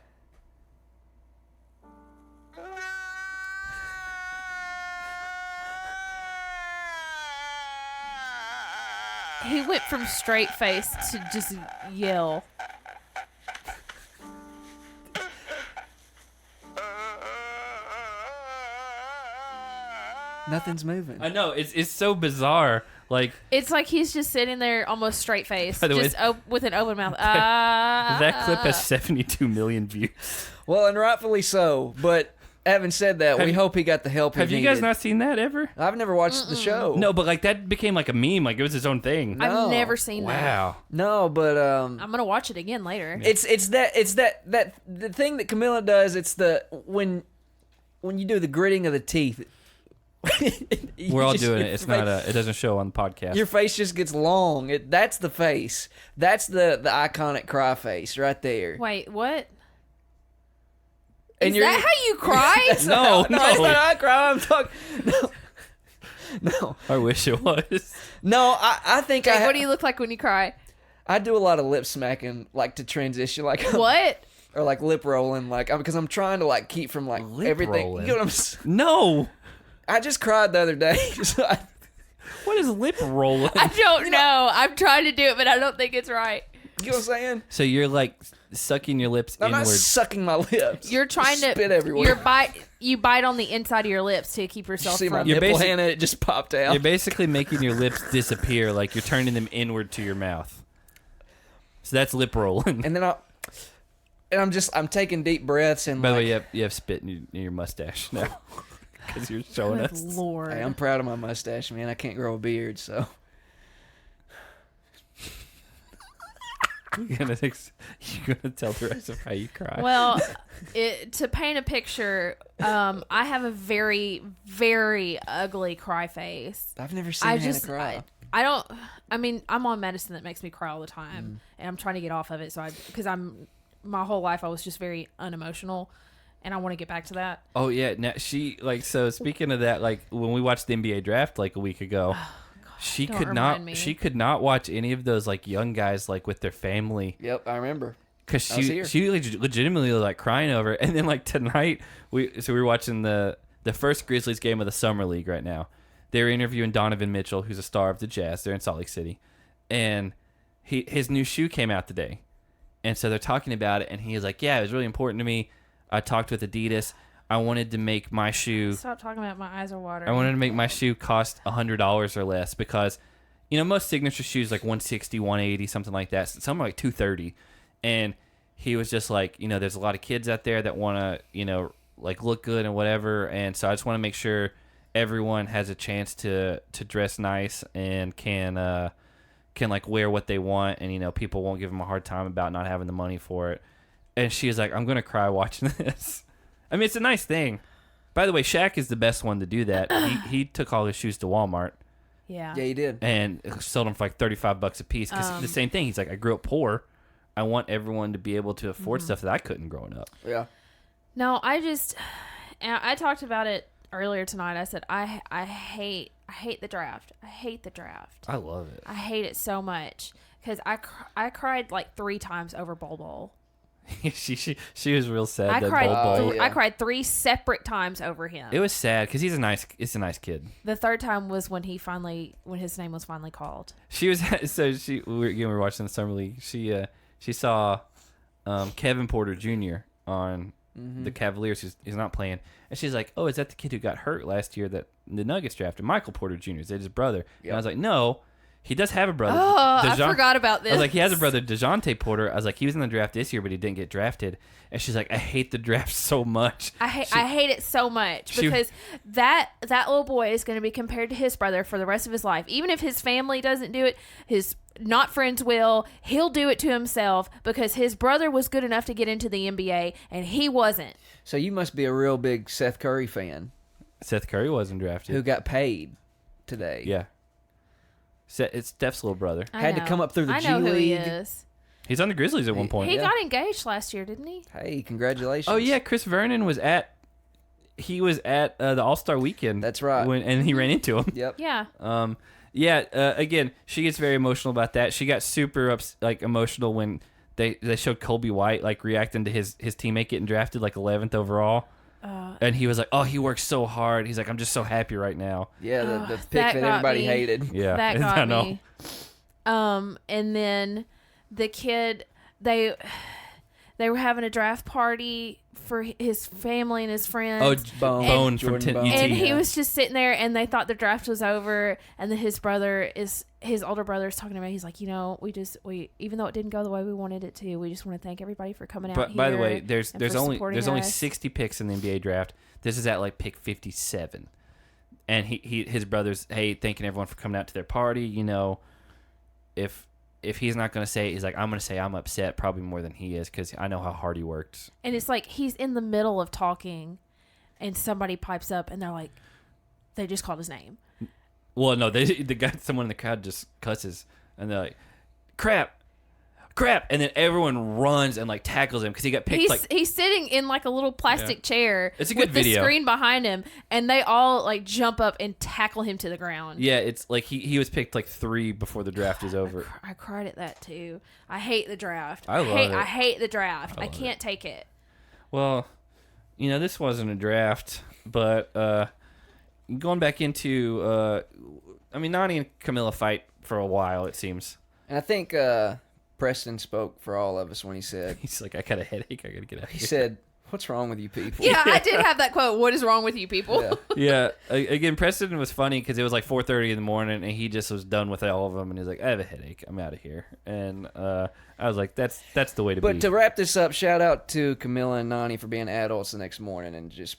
He went from straight face to just yell. Nothing's moving. I know it's so bizarre. Like It's like he's just sitting there almost straight face, By the way, just with an open mouth. that clip has 72 million views. Well, and rightfully so. But having said that, we hope he got the help he Have you needed. guys not seen that ever? I've never watched the show. No, but like that became like a meme. Like it was his own thing. No. I've never seen that. Wow. No, but I'm gonna watch it again later. it's that the thing that Camilla does. It's the when you do the gritting of the teeth. We're all doing it. It's not it doesn't show on the podcast. Your face just gets long. That's the face. That's the iconic cry face right there. Wait, what? And Is that how you cry? No, No, it's not how I cry. I'm talking. No. I wish it was. No, I think Jake, what do you look like when you cry? I do a lot of lip smacking, like to transition, like What? or like lip rolling, like because I'm trying to like keep from like Lip everything. rolling? You know what No. I just cried the other day. So What is lip rolling? I don't know. I'm trying to do it, but I don't think it's right. you know what I'm saying? So you're like sucking your lips I'm not inwards. sucking my lips. You're trying to spit everywhere. You bite on the inside of your lips to keep yourself See my from. You're nipple basic- hand and it just popped out. You're basically making your lips disappear, like you're turning them inward to your mouth. So that's lip rolling. And then I'm taking deep breaths and By the like, way, you have spit in your mustache now because you're showing Good us. Lord. hey, I'm proud of my mustache, man. I can't grow a beard, so You're gonna tell the rest of how you cry. Well, to paint a picture, I have a very, very ugly cry face. I've never seen Hannah cry. I don't. I mean, I'm on medicine that makes me cry all the time, and I'm trying to get off of it. So because my whole life I was just very unemotional, and I want to get back to that. Oh yeah, now so speaking of that, like when we watched the NBA draft like a week ago, she don't could remind me. she could not watch any of those like young guys like with their family Yep, I remember. because I was here. she legitimately was like crying over it. And then like tonight we were watching the first Grizzlies game of the summer league right now. They were interviewing Donovan Mitchell, who's a star of the Jazz. They're in Salt Lake City, and his new shoe came out today, and so they're talking about it, and he was like, "Yeah, it was really important to me. I talked with Adidas. I wanted to make my shoe. Stop talking about my eyes are watering. I wanted to make my shoe cost $100 or less because, most signature shoes like 160, 180, something like that. Some are like 230, and he was just like, there's a lot of kids out there that want to, like look good and whatever, and so I just want to make sure everyone has a chance to dress nice and can like wear what they want, and people won't give them a hard time about not having the money for it." And she was like, "I'm gonna cry watching this." I mean, it's a nice thing. By the way, Shaq is the best one to do that. He took all his shoes to Walmart Yeah. Yeah, you did. and sold them for like $35 a piece. Because the same thing. He's like, I grew up poor. I want everyone to be able to afford stuff that I couldn't growing up. Yeah. No, I talked about it earlier tonight. I said I hate the draft. I hate the draft. I love it. I hate it so much because I cried like 3 times over Bol Bol. she was real sad. I that cried. Bold Boy. yeah. I cried 3 separate times over him. It was sad because he's a nice kid. The third time was when his name was finally called. She was we were watching the summer league. She saw Kevin Porter Jr. on the Cavaliers. He's not playing, and she's like, "Oh, is that the kid who got hurt last year that the Nuggets drafted? Michael Porter Jr. Is that his brother?" Yep. And I was like, "No, he does have a brother." Oh, I forgot about this. I was like, he has a brother, DeJounte Porter. I was like, he was in the draft this year, but he didn't get drafted. And she's like, I hate the draft so much. I hate it so much because that little boy is going to be compared to his brother for the rest of his life. Even if his family doesn't do it, his not friends will. He'll do it to himself because his brother was good enough to get into the NBA and he wasn't. So you must be a real big Seth Curry fan. Seth Curry wasn't drafted. Who got paid today. Yeah. It's Steph's little brother. Had to come up through the G I know who he League. is. He's on the Grizzlies at one point. He Yeah. got engaged last year, didn't he? Hey, congratulations. Oh yeah, Chris Vernon was at the All-Star weekend. That's right. And he ran into him. Yep. Yeah. Again, she gets very emotional about that. She got super emotional when they showed Colby White reacting to his teammate getting drafted 11th overall. And he was like, "Oh, he worked so hard." He's like, "I'm just so happy right now." Yeah, the pick that that got everybody me. hated. Yeah, That I got know. me. And then the kid, they were having a draft party for his family and his friends. Oh, Bone from Jordan Bone. UT. and he was just sitting there, and they thought the draft was over. And then his older brother is talking about. He's like, we even though it didn't go the way we wanted it to, we just want to thank everybody for coming out But here. by the way, and there's for only supporting us." 60 60 picks in the NBA draft. This is at pick 57, and his brother's thanking everyone for coming out to their party. If he's not gonna say it, he's like, I'm gonna say I'm upset probably more than he is because I know how hard he worked. And it's like he's in the middle of talking, and somebody pipes up, and they're like, they just called his name. Well, no, someone in the crowd just cusses, and they're like, crap, and then everyone runs and tackles him because he got picked. He's sitting in a little plastic chair. It's a good with video. the screen behind him, and they all jump up and tackle him to the ground. Yeah, it's he was picked 3 before the draft is over. I cried at that too. I hate the draft. I love it. I hate the draft. I can't take it. Well, this wasn't a draft, but going back into, Nani and Camilla fight for a while, it seems. And I think Preston spoke for all of us when he said, He's like, I got a headache. I got to get out of he here. said, what's wrong with you people? Yeah, I did have that quote. What is wrong with you people? Yeah. Yeah. Again, Preston was funny because it was 4:30 in the morning, and he just was done with all of them, and he's like, I have a headache. I'm out of here. And I was like, that's the way to be. But to wrap this up, shout out to Camilla and Nani for being adults the next morning and just...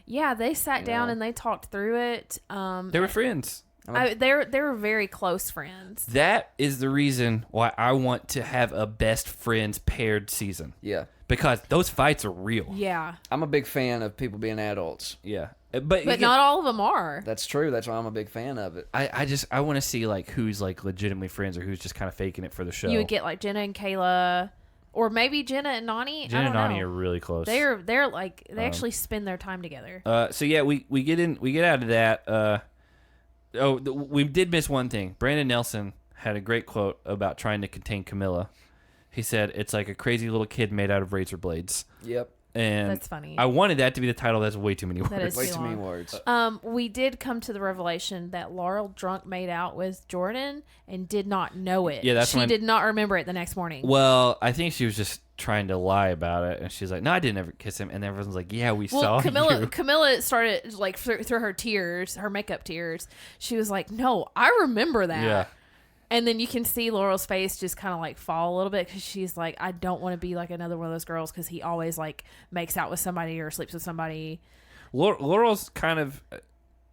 Yeah, they sat down and they talked through it. They were friends. They were very close friends. That is the reason why I want to have a best friends paired season. Yeah. Because those fights are real. Yeah, I'm a big fan of people being adults. Yeah. but not all of them are. That's true. That's why I'm a big fan of it. I want to see who's legitimately friends or who's just kind of faking it for the show. You would get Jenna and Kayla, or maybe Jenna and Nani. Jen I and don't Nani know. are really close. They actually spend their time together. So yeah, we get out of that. We did miss one thing. Brandon Nelson had a great quote about trying to contain Camilla. He said it's like a crazy little kid made out of razor blades. Yep. And That's funny. I wanted that to be the title. That's way too many words. That is Way too too many long. words. We did come to the revelation that Laurel drunk made out with Jordan and did not know it. Yeah, that's she when- did not remember it the next morning. Well, I think she was just trying to lie about it, and she's like, "No, I didn't ever kiss him." And everyone's like, "Yeah, we saw you." Camilla started through her tears, her makeup tears. She was like, "No, I remember that." Yeah. And then you can see Laurel's face just kind of fall a little bit because she's like, I don't want to be like another one of those girls because he always makes out with somebody or sleeps with somebody. Laurel's kind of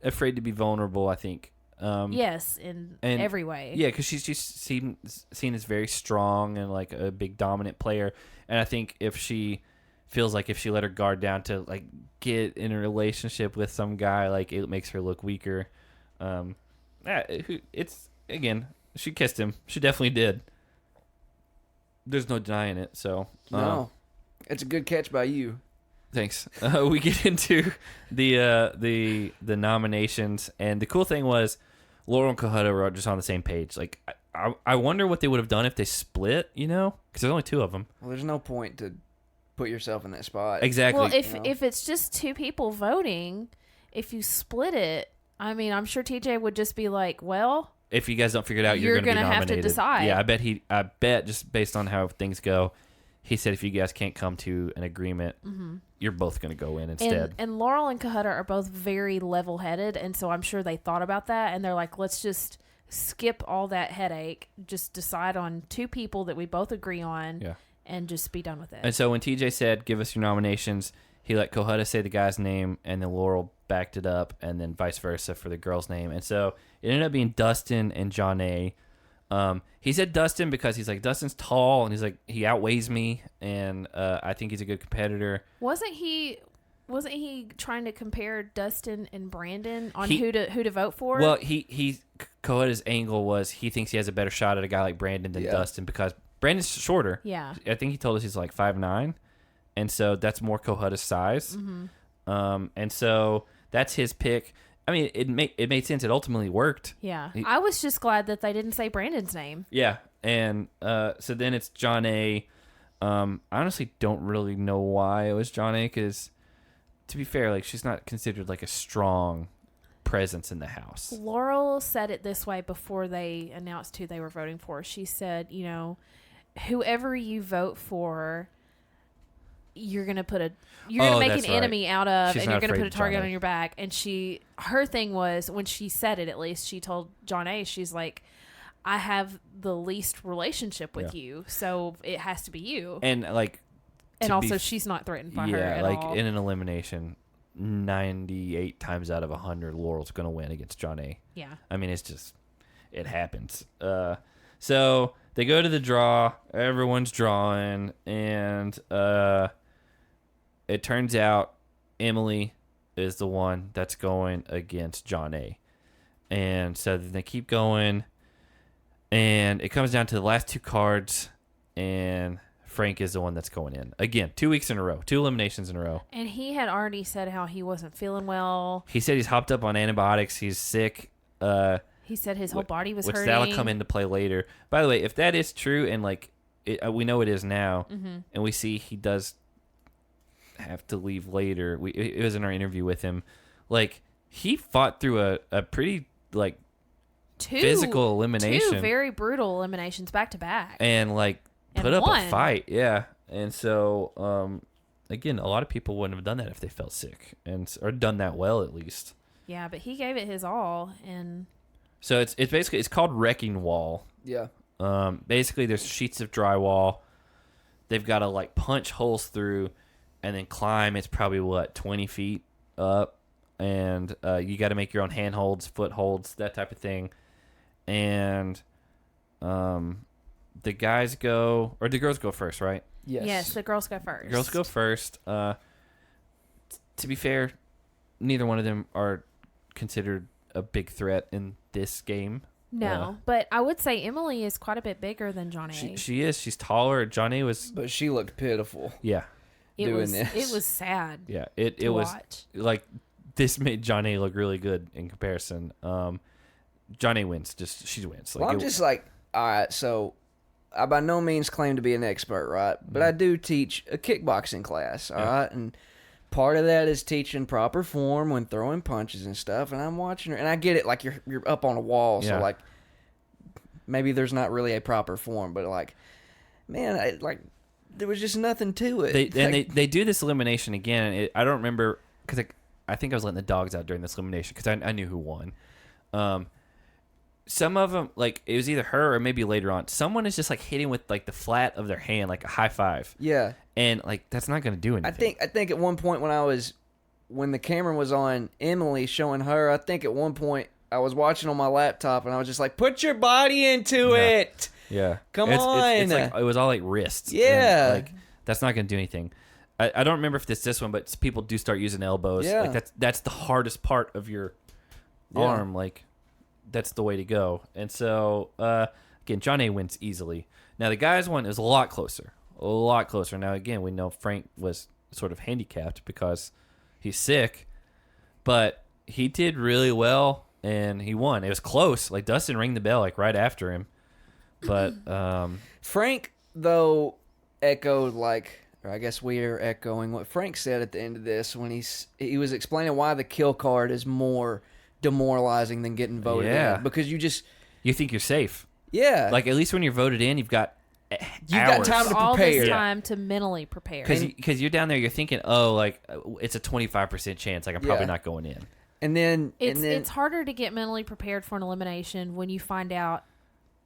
afraid to be vulnerable, I think. Yes, in and- every way. Yeah, because she's just seen as very strong and a big dominant player. And I think if she feels like if she let her guard down to get in a relationship with some guy, it makes her look weaker. It's again. She kissed him. She definitely did. There's no denying it. So No. It's a good catch by you. thanks. We get into the nominations, and the cool thing was Laurel and Cohutta were just on the same page. I wonder what they would have done if they split. Because there's only 2 of them. Well, there's no point to put yourself in that spot. Exactly. Well, if it's just two people voting, if you split it, I mean, I'm sure TJ would just be like, well, if you guys don't figure it out, you're going to be nominated. have to decide. Yeah, I bet just based on how things go, he said if you guys can't come to an agreement, you're both going to go in instead. And Laurel and Cohutta are both very level-headed, and so I'm sure they thought about that, and they're like, let's just skip all that headache, just decide on two people that we both agree on, and just be done with it. And so when TJ said, give us your nominations, he let Cohutta say the guy's name, and then Laurel backed it up, and then vice versa for the girl's name. And so it ended up being Dustin and Jonna. He said Dustin because he's like, Dustin's tall, and he's like, he outweighs me, and I think he's a good competitor. Wasn't he trying to compare Dustin and Brandon on who to vote for? Well, Cohutta's angle was he thinks he has a better shot at a guy like Brandon than Dustin because Brandon's shorter. Yeah. I think he told us he's like 5'9", and so that's more Cohutta's size. And so that's his pick. I mean, it made sense. It ultimately worked. Yeah. I was just glad that they didn't say Brandon's name. Yeah. And so then it's Jonna. I honestly don't really know why it was Jonna because, to be fair, like she's not considered like a strong presence in the house. Laurel said it this way before they announced who they were voting for. She said, whoever you vote for, you're gonna make an enemy out of, and you're gonna put a target on your back. And her thing was, when she said it, at least she told Jonna, she's like, I have the least relationship with you, so it has to be you. And like, and also she's not threatened by her at all. In an elimination, 98 times out of 100, Laurel's gonna win against Jonna. Yeah. I mean, it happens. So they go to the draw. Everyone's drawing, and it turns out Emily is the one that's going against Jonna. And so then they keep going, and it comes down to the last two cards, and Frank is the one that's going in. Again, 2 weeks in a row, 2 eliminations in a row. And he had already said how he wasn't feeling well. He said he's hopped up on antibiotics. He's sick. He said his whole body was hurting. Which that'll come into play later. By the way, if that is true, and like we know it is now, and we see he does have to leave later. It was in our interview with him. Like, he fought through a pretty like physical elimination, 2 very brutal eliminations back to back, and like put up a fight. Yeah, and so again, a lot of people wouldn't have done that if they felt sick or done that well at least. Yeah, but he gave it his all, and so it's basically called Wrecking Wall. Yeah. Basically, there's sheets of drywall. They've got to like punch holes through, and then climb. It's probably 20 feet up, and you got to make your own handholds, footholds, that type of thing. And the guys go, or the girls go first, right? Yes, the girls go first. Girls go first. To be fair, neither one of them are considered a big threat in this game. No, but I would say Emily is quite a bit bigger than Jonna. She is. She's taller. Jonna was, but she looked pitiful. Yeah. It was sad. Yeah, it was watch. Like, this made Jonna look really good in comparison. Jonna wins. She wins. Like, well, I'm just like, all right, so I by no means claim to be an expert, right? But I do teach a kickboxing class, all right? And part of that is teaching proper form when throwing punches and stuff. And I'm watching her, and I get it, like you're up on a wall, so like maybe there's not really a proper form, but like, man, there was just nothing to it. They do this elimination again. I don't remember because I think I was letting the dogs out during this elimination because I knew who won. Some of them, like, it was either her or maybe later on, someone is just like hitting with like the flat of their hand, like a high five. Yeah. And like, that's not going to do anything. I think at one point when the camera was on Emily showing her, I think at one point I was watching on my laptop and I was just like, put your body into it. Yeah. Come on. It's like, it was all like wrists. Yeah. And, like, that's not going to do anything. I don't remember if it's this one, but people do start using elbows. Yeah. Like, that's the hardest part of your arm. Like, that's the way to go. And so, again, Jonna wins easily. Now, the guys one is a lot closer. Now, again, we know Frank was sort of handicapped because he's sick, but he did really well, and he won. It was close. Like, Dustin rang the bell, like, right after him. But Frank, though, echoed, like, or I guess we are echoing what Frank said at the end of this when he was explaining why the kill card is more demoralizing than getting voted in. Because you think you're safe. Yeah. Like, at least when you're voted in, you've got got time to all prepare. this time to mentally prepare. Because you're down there, you're thinking, oh, like, it's a 25% chance. Like, I'm probably not going in. And then it's harder to get mentally prepared for an elimination when you find out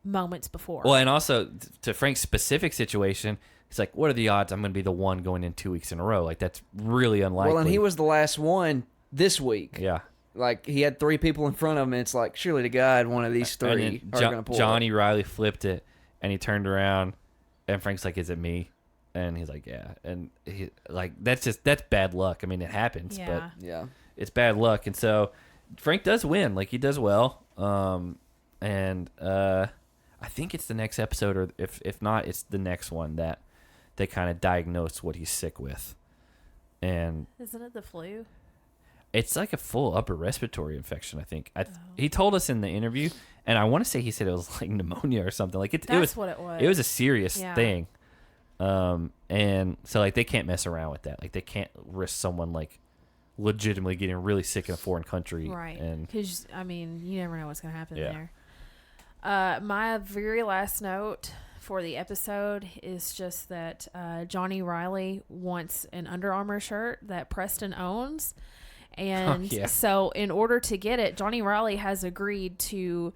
moments before. Well, and also to Frank's specific situation, it's like, what are the odds I'm going to be the one going in 2 weeks in a row? Like, that's really unlikely. Well, and he was the last one this week. Yeah. Like, he had 3 people in front of him, and it's like, surely to God, one of these 3 are going to pull Johnny Riley flipped it, and he turned around, and Frank's like, is it me? And he's like, yeah. And he, like, that's bad luck. I mean, it happens, but it's bad luck. And so Frank does win. Like, he does well. And I think it's the next episode, or if not, it's the next one that they kind of diagnose what he's sick with. And isn't it the flu? It's like a full upper respiratory infection, I think. He told us in the interview, and I want to say he said it was like pneumonia or something. Like it was what it was. It was a serious thing. And so like they can't mess around with that. Like they can't risk someone like legitimately getting really sick in a foreign country. Right. And because I mean, you never know what's going to happen Yeah. there. My very last note for the episode is just that Johnny Riley wants an Under Armour shirt that Preston owns. And so in order to get it, Johnny Riley has agreed to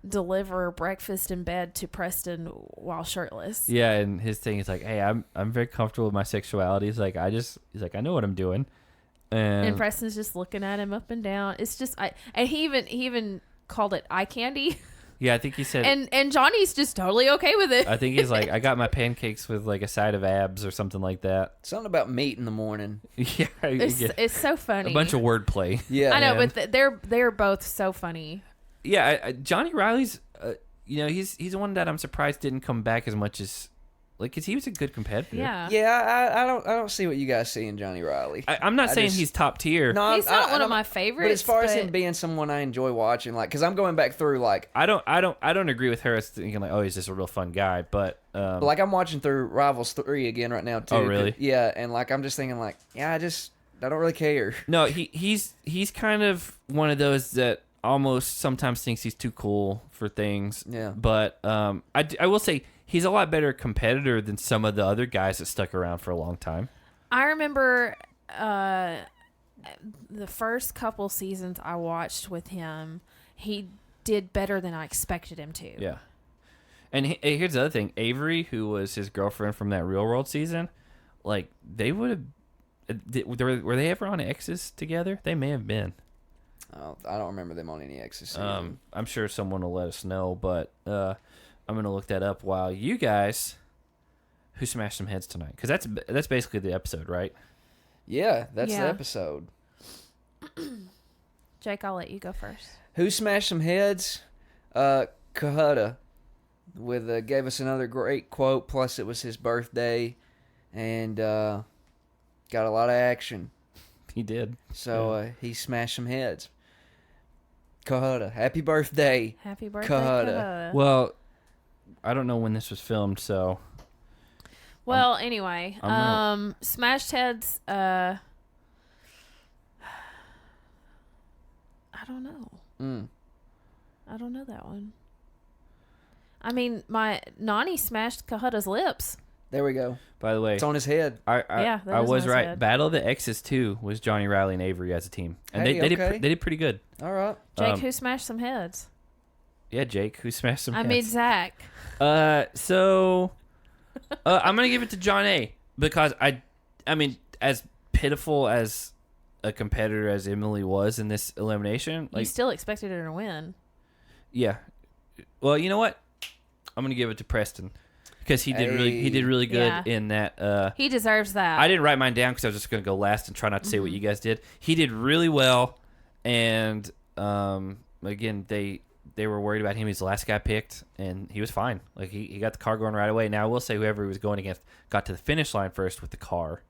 deliver breakfast in bed to Preston while shirtless. Yeah, and his thing is like, hey, I'm very comfortable with my sexuality. He's like, I know what I'm doing. And Preston's just looking at him up and down. It's just and he even called it eye candy. Yeah, I think he said, and Johnny's just totally okay with it. I think he's like, I got my pancakes with like a side of abs or something like that. Something about meat in the morning. Yeah, it's so funny. A bunch of wordplay. Yeah, I know, but they're both so funny. Yeah, Johnny Riley's, he's the one that I'm surprised didn't come back as much as, like, cause he was a good competitor. Yeah, yeah. I don't see what you guys see in Johnny Riley. I'm not saying he's top tier. No, he's not one of my favorites. But as far as him being someone I enjoy watching, like, cause I'm going back through, like, I don't agree with her as thinking like, oh, he's just a real fun guy, but like I'm watching through Rivals 3 again right now too. Oh, really? Yeah, and like I'm just thinking like, I don't really care. No, he's kind of one of those that almost sometimes thinks he's too cool for things. Yeah. But I will say he's a lot better competitor than some of the other guys that stuck around for a long time. I remember the first couple seasons I watched with him, he did better than I expected him to. Yeah. And here's the other thing. Avery, who was his girlfriend from that Real World season, like, they would have... Were they ever on X's together? They may have been. Oh, I don't remember them on any X's. I'm sure someone will let us know, but I'm going to look that up while you guys... Who smashed some heads tonight? Because that's basically the episode, right? Yeah, that's the episode. Jake, I'll let you go first. Who smashed some heads? Kahutta gave us another great quote. Plus, it was his birthday, and got a lot of action. He did. So he smashed some heads. Kahutta, happy birthday! Happy birthday, Kahutta. Well, I don't know when this was filmed, so. Well, anyway, I'm smashed heads. I don't know. I don't know that one. I mean, my Nani smashed Kahutta's lips. There we go. By the way, It's on his head. That I is was on his right. head. Battle of the X's 2 was Johnny Riley and Avery as a team, and Hey, they okay. did pretty good. All right. Jake, who smashed some heads? Yeah, Jake, who smashed some I heads. mean, Zach. So I'm gonna give it to John A because I mean, as pitiful as a competitor as Emily was in this elimination, You like, still expected her to win. yeah. Well, you know what? I'm gonna give it to Preston because he did really good Yeah. in that. He deserves that. I didn't write mine down because I was just gonna go last and try not to say what you guys did. He did really well, and again, they were worried about him. He's the last guy picked, and he was fine. Like, he got the car going right away. Now, I will say whoever he was going against got to the finish line first with the car,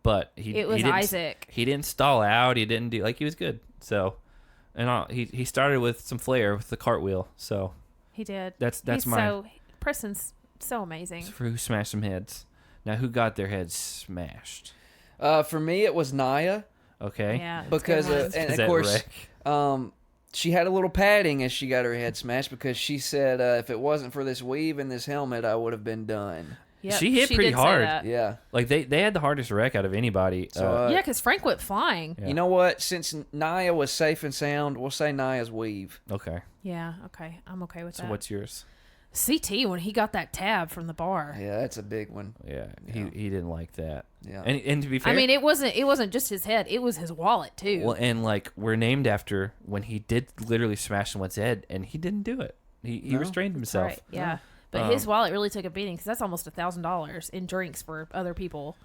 but It was didn't, Isaac. He didn't stall out. He didn't do, like, he was good. So, and he started with some flair with the cartwheel. So He did. that's He's mine. Preston's so amazing. For who smashed some heads. Now, who got their heads smashed? For me, it was Nia. Okay. Yeah. it's Because good ones. and Is of that course, Rick? she had a little padding as she got her head smashed because she said, "If it wasn't for this weave and this helmet, I would have been done." Yep, She hit pretty did say hard. that. Yeah. Like, they had the hardest wreck out of anybody. So, Yeah, because Frank went flying. Yeah. you know what? Since Nia was safe and sound, we'll say Nia's weave. Okay. Yeah, okay. I'm okay with So that. what's yours? CT when he got that tab from the bar. Yeah, that's a big one. Yeah, Yeah. he didn't like that. Yeah. And to be fair, I mean, it wasn't just his head; it was his wallet too. well, and like we're named after when he did literally smash someone's head, and he didn't do it. He No. restrained That's himself. right. Yeah, but his wallet really took a beating because that's almost $1,000 in drinks for other people.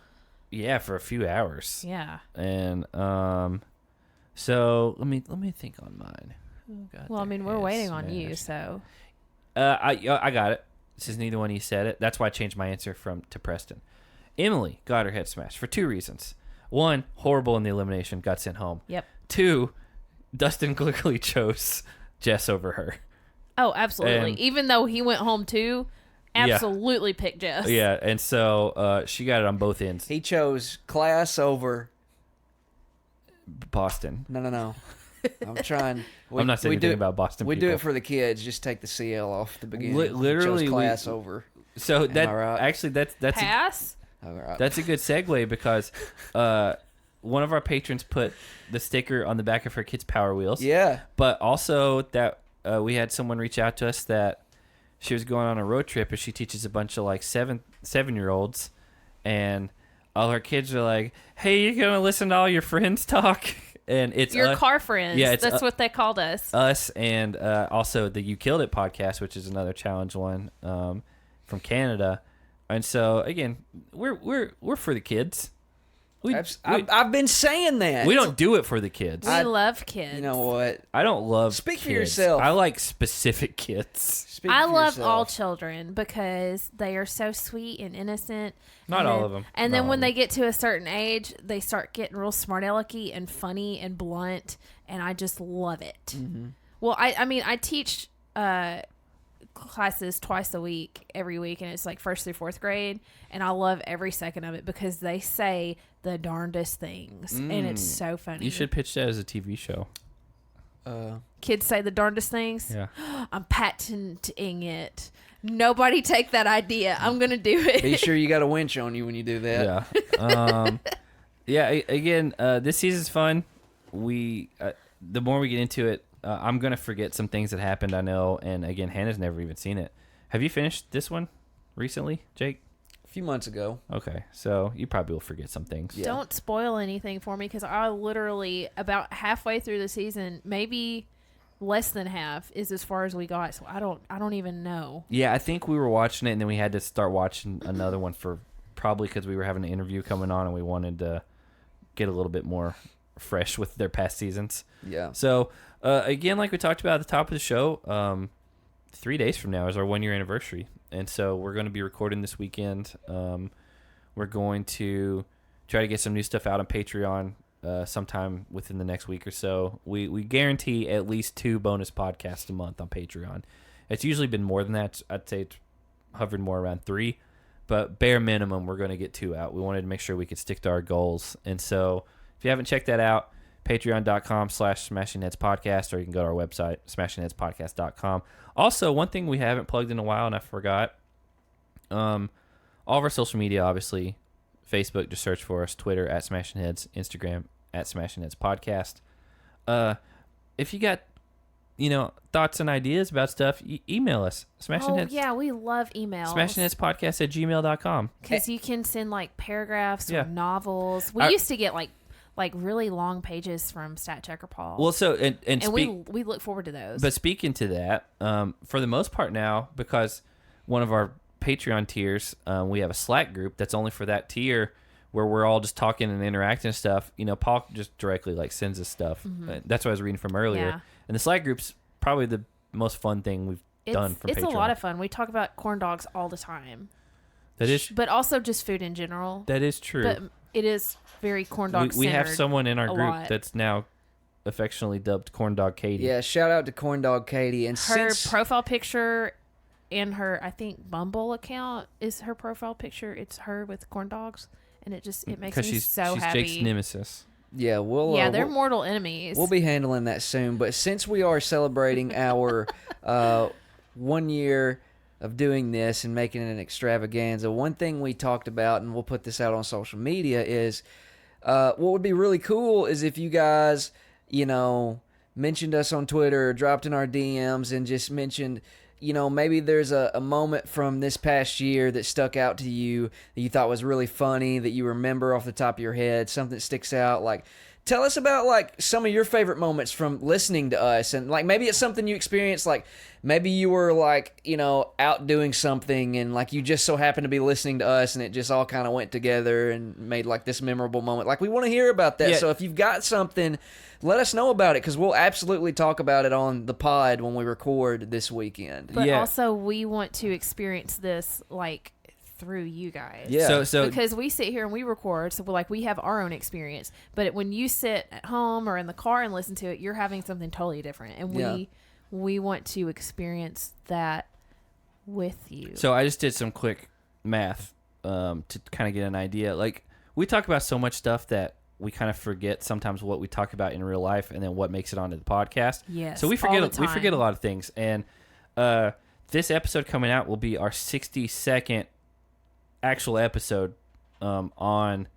Yeah, for a few hours. Yeah. And so let me think on mine. Who got Well, I their mean, we're head waiting on you, smashed? so I got it. Since neither one of you said it, that's why I changed my answer to Preston. Emily got her head smashed for 2 reasons. 1, horrible in the elimination, got sent home. yep. 2, Dustin clearly chose Jess over her. Oh, absolutely. And- Even though he went home too, Yeah. absolutely picked Jess. Yeah, and so she got it on both ends. He chose class over. Boston. No. I'm trying. I'm not saying anything about Boston We people. do it for the kids. Just take the CL off the beginning. literally, Chose class over. So that I right? actually that's Pass. All right. that's a good segue because one of our patrons put the sticker on the back of her kids' Power Wheels. Yeah. But also that we had someone reach out to us that she was going on a road trip and she teaches a bunch of like 7-year-olds, and all her kids are like, "Hey, you gonna listen to all your friends talk?" And it's Your car friends. yeah, it's, That's what they called us. us and also the You Killed It podcast, which is another challenge one from Canada. And so again, we're for the kids. I've been saying that. We don't do it for the kids. We love kids. You know what? I don't love Speak for kids. yourself. I like specific kids. Speak I for love yourself. all children because they are so sweet and innocent. Not And all then- of them. And Not then all when of they them. get to a certain age, they start getting real smart alecky and funny and blunt, and I just love it. Mm-hmm. Well, I mean, I teach classes twice a week, every week, and it's like 1st through 4th grade, and I love every second of it because they say the darndest things, and it's so funny. You should pitch that as a TV show. Kids say the darndest things. Yeah. I'm patenting it. Nobody take that idea. I'm gonna do it. Be sure you got a winch on you when you do that. Yeah. Again, this season's fun. We the more we get into it, I'm gonna forget some things that happened. I know, and again, Hannah's never even seen it. Have you finished this one recently, Jake? A few months ago. Okay, so you probably will forget some things. Yeah. Don't spoil anything for me because I literally about halfway through the season, maybe less than half, is as far as we got. So I don't even know. Yeah, I think we were watching it, and then we had to start watching another one for probably because we were having an interview coming on, and we wanted to get a little bit more fresh with their past seasons. Yeah. So again, like we talked about at the top of the show, 3 days from now is our 1-year anniversary, and so we're going to be recording this weekend. We're going to try to get some new stuff out on Patreon sometime within the next week or so. We guarantee at least 2 bonus podcasts a month on Patreon. It's usually been more than that. I'd say it's hovered more around 3, but bare minimum, we're going to get 2 out. We wanted to make sure we could stick to our goals, and so if you haven't checked that out, patreon.com/smashingheadspodcast, or you can go to our website, smashingheadspodcast.com. Also, one thing we haven't plugged in a while, and I forgot, all of our social media, obviously, Facebook, just search for us, Twitter, @smashingheads, Instagram, @smashingheadspodcast. If you got, thoughts and ideas about stuff, email us, smashingheads. Oh yeah, we love emails. smashingheadspodcast@gmail.com. Because you can send like paragraphs Yeah. or novels. We used to get like really long pages from Stat Checker Paul. Well, so and we look forward to those. But speaking to that, for the most part now, because one of our Patreon tiers, we have a Slack group that's only for that tier where we're all just talking and interacting and stuff. Paul just directly sends us stuff. That's what I was reading from earlier. Yeah. And the Slack group's probably the most fun thing we've done from it's Patreon. a lot of fun. We talk about corn dogs all the time. That is But also just food in general. that is true. But it is very corn dog we have centered someone in our a group lot. that's now affectionately dubbed Corn Dog Katie. Yeah, shout out to Corn Dog Katie. And Her since profile picture and her, I think, Bumble account is her profile picture. It's her with corn dogs, and it makes me she's happy. Jake's nemesis. Yeah, they're mortal enemies. We'll be handling that soon. But since we are celebrating our 1 year of doing this and making it an extravaganza, one thing we talked about, and we'll put this out on social media, is what would be really cool is if you guys, mentioned us on Twitter or dropped in our DMs and just mentioned, maybe there's a moment from this past year that stuck out to you that you thought was really funny, that you remember off the top of your head, something that sticks out. Like, tell us about, like, some of your favorite moments from listening to us. And, like, maybe it's something you experienced, like, maybe you were, like, out doing something and, like, you just so happened to be listening to us and it just all kind of went together and made, like, this memorable moment. Like, we want to hear about that. Yeah. So if you've got something, let us know about it, because we'll absolutely talk about it on the pod when we record this weekend. But Yeah. also, we want to experience this, like, through you guys. Yeah. So because we sit here and we record, so we have our own experience. But when you sit at home or in the car and listen to it, you're having something totally different, and we want to experience that with you. So I just did some quick math to kind of get an idea. Like, we talk about so much stuff that we kind of forget sometimes what we talk about in real life and then what makes it onto the podcast. Yes. So we forget all the we time. forget a lot of things. And this episode coming out will be our 62nd actual episode on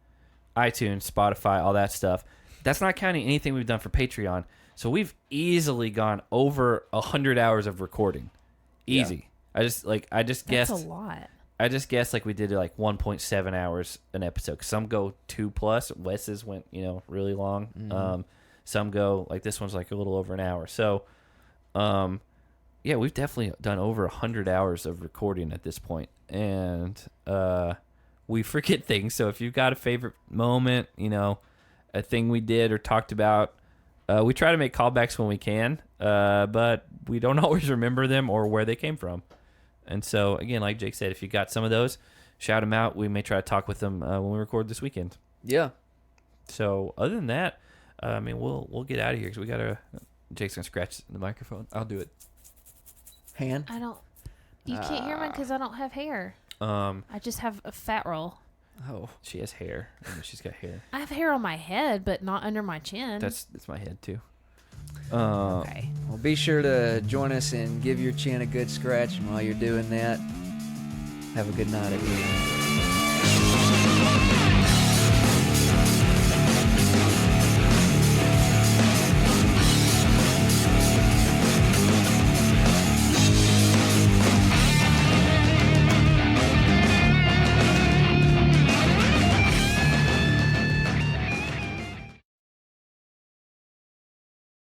iTunes, Spotify, all that stuff. That's not counting anything we've done for Patreon. So we've easily gone over 100 hours of recording. Easy. Yeah. I just guessed. That's a lot. I just guessed like we did like 1.7 hours an episode. 'Cause some go 2+. Wes's went, really long. Mm-hmm. Some go like this one's like a little over an hour. So, yeah, we've definitely done over 100 hours of recording at this point. And we forget things. So if you've got a favorite moment, a thing we did or talked about, we try to make callbacks when we can, but we don't always remember them or where they came from. And so, again, like Jake said, if you got some of those, shout them out. We may try to talk with them when we record this weekend. Yeah. So other than that, we'll get out of here because we got to... Jake's going to scratch the microphone. I'll do it. Hand? You can't hear mine because I don't have hair. I just have a fat roll. Oh. She has hair. She's got hair. I have hair on my head, but not under my chin. That's my head, too. Okay. Well, be sure to join us and give your chin a good scratch. And while you're doing that, have a good night, everyone.